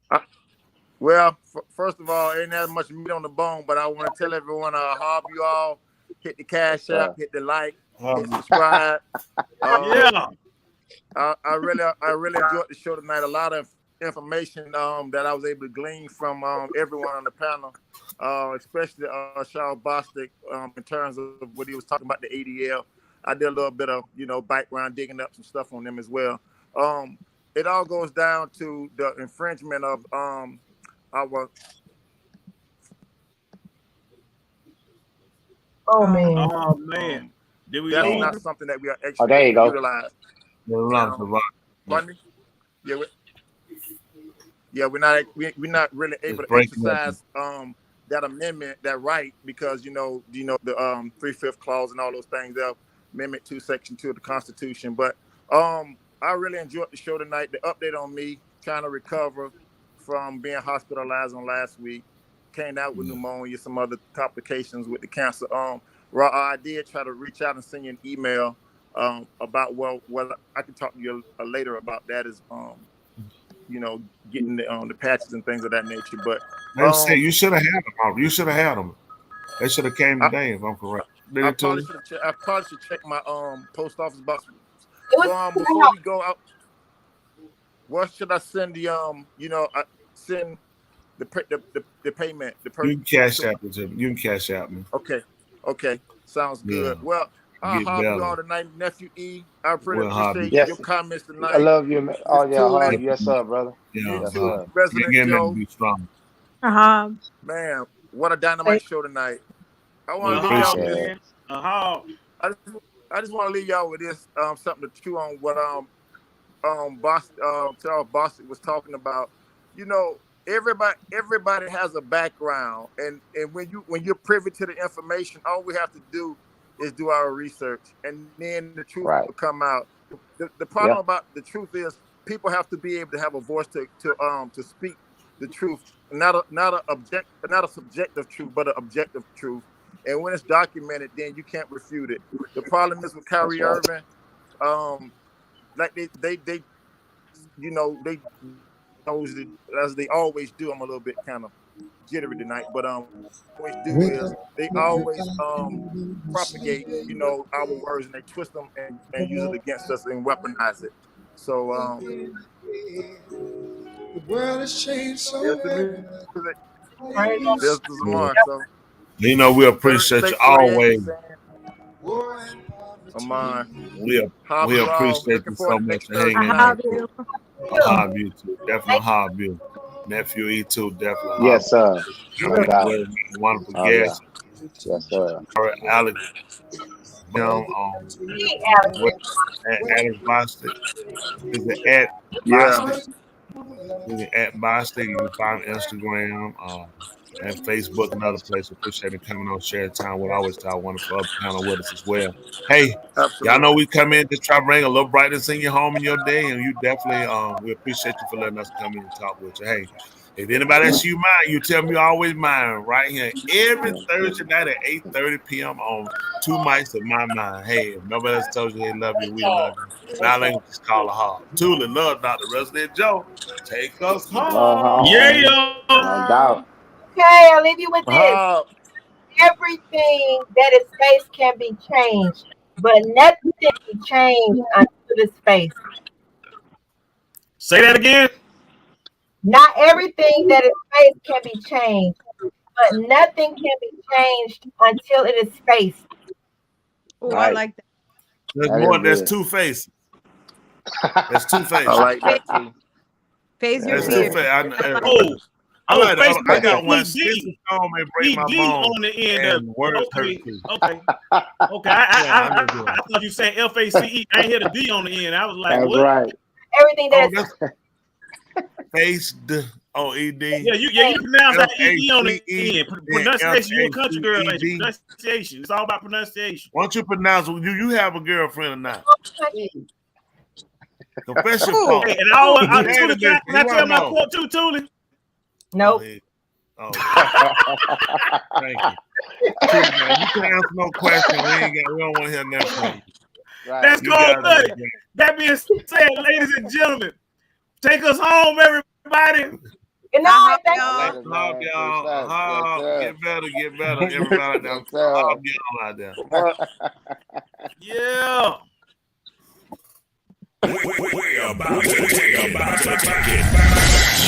Well, first of all, ain't that much meat on the bone, but I want to tell everyone, hope you all hit the cash app, hit the like, hit subscribe. I really enjoyed the show tonight. A lot of information that I was able to glean from everyone on the panel, especially Charles Bostic, in terms of what he was talking about the ADL. I did a little bit of background digging up some stuff on them as well. It all goes down to the infringement of our. Oh man! That's not something that we are actually there you go. utilize. Pardon me? Yeah, we're not really able to exercise that amendment, that right, because the 3/5 clause and all those things, that Amendment 2, Section 2 of the Constitution. But I really enjoyed the show tonight. The update on me trying to recover from being hospitalized on last week, came out with pneumonia, some other complications with the cancer. I did try to reach out and send you an email about what I can talk to you later about that is getting the patches and things of that nature. But they say you should have had them. You should have had them. They should have came today, if I'm correct. I probably should check my post office box. Before we go out, what should I send the I send the payment? The you can cash out me. You can cash out me. Okay, sounds good. Yeah. Well, I'll hop you all tonight, nephew E. I appreciate your comments tonight. I love you, man. Oh yeah, yes sir, brother. Yeah, yes, sir. President Joe. Be strong. Man, what a dynamite show tonight. I want to leave y'all with I just want to leave y'all with this something to chew on what Charles Bostic was talking about. Everybody has a background, and when you're privy to the information, all we have to do is do our research, and then the truth will come out. The problem about the truth is people have to be able to have a voice to speak the truth, not a subjective truth, but an objective truth. And when it's documented, then you can't refute it. The problem is with Kyrie Irving, like they as they always do. I'm a little bit kind of jittery tonight, but what they do is they always propagate our words, and they twist them and use it against us and weaponize it. So the world has changed so much. There's more. So we appreciate you always. We appreciate you so much for hanging out. Hob you too, definitely hob you. Nephew E too, definitely. Yes, sir. Wonderful guest. Yes, sir. All right, Alex. Alex Bostic. Is it at Bostic? Is it at Bostic? You can find Instagram and Facebook and other places. Appreciate it coming on, share time. What I always tell wonderful other panel with us as well. Hey, y'all know we come in to try to bring a little brightness in your home in your day, and you definitely we appreciate you for letting us come in and talk with you. Hey, if anybody asks you mine, you tell me always mine right here every Thursday night at 8:30 p.m. on Two Mics of My Mind. Hey, if nobody else told you they love you, we love you. Now let me just call a hard. Tuli love Dr. Resident Joe. Take us home. Yeah. No doubt. Okay, I'll leave you with this. Everything that is space can be changed, but nothing can be changed until it's space. Say that again. Not everything that is space can be changed, but nothing can be changed until it is space. Oh, I like that. There's two faces. There's two faces. I like that too. Phase There's your two fear. faces. I got one. Sister Storm may break my bone. On the end of words okay. hurt too. Okay. I thought you saying FACE. I ain't hear the D on the end. I was like, That's what? right. Everything that's Faced ED. Yeah, you pronounce that ED on the end. Pronunciation. You're a country girl. Like, pronunciation. It's all about pronunciation. Why don't you pronounce? You have a girlfriend or not? Confession part. Hey, and Tuli, can I tell my quote too, Tuli? Nope. Oh, thank you. You can answer no question. We don't want to hear nothing from you. Right. That's cold blooded. That being said, ladies and gentlemen, take us home, everybody. Good night. Thank Hug y'all. Hug. Get better. Everybody out there. Hug y'all out there. Yeah. We're about to take it back.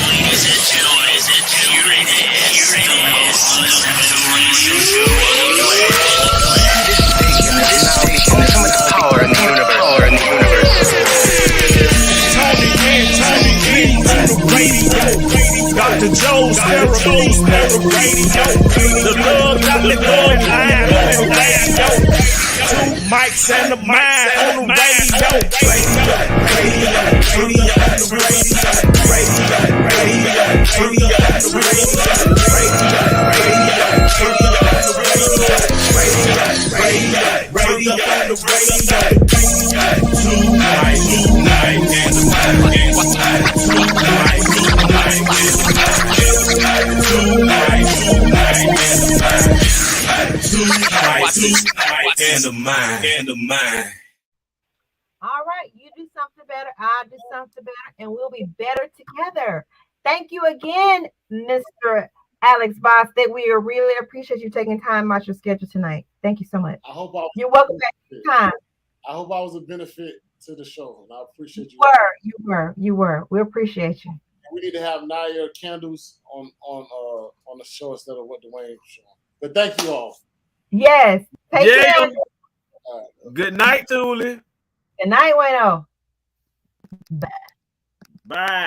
Ladies and gentlemen, here it is. The most listened to radio show on the planet. Ultimate power in the universe. Tony on the radio. Dr. Joe's therapy on the radio. The love got me going live on the radio. Two Mics and the Mind on the radio. and the mind. All right, you do something better, I'll do something better, and we'll be better together. Thank you again, Mr. Alex Bostic. We really appreciate you taking time out your schedule tonight. Thank you so much. I hope I You're welcome back anytime. I hope I was a benefit to the show, and I appreciate you. You were. We appreciate you. We need to have Naya Candles on the show instead of what Dwayne show. But thank you all. Yes. Take care. Good night, Thule. Good night, Wayno. Bye.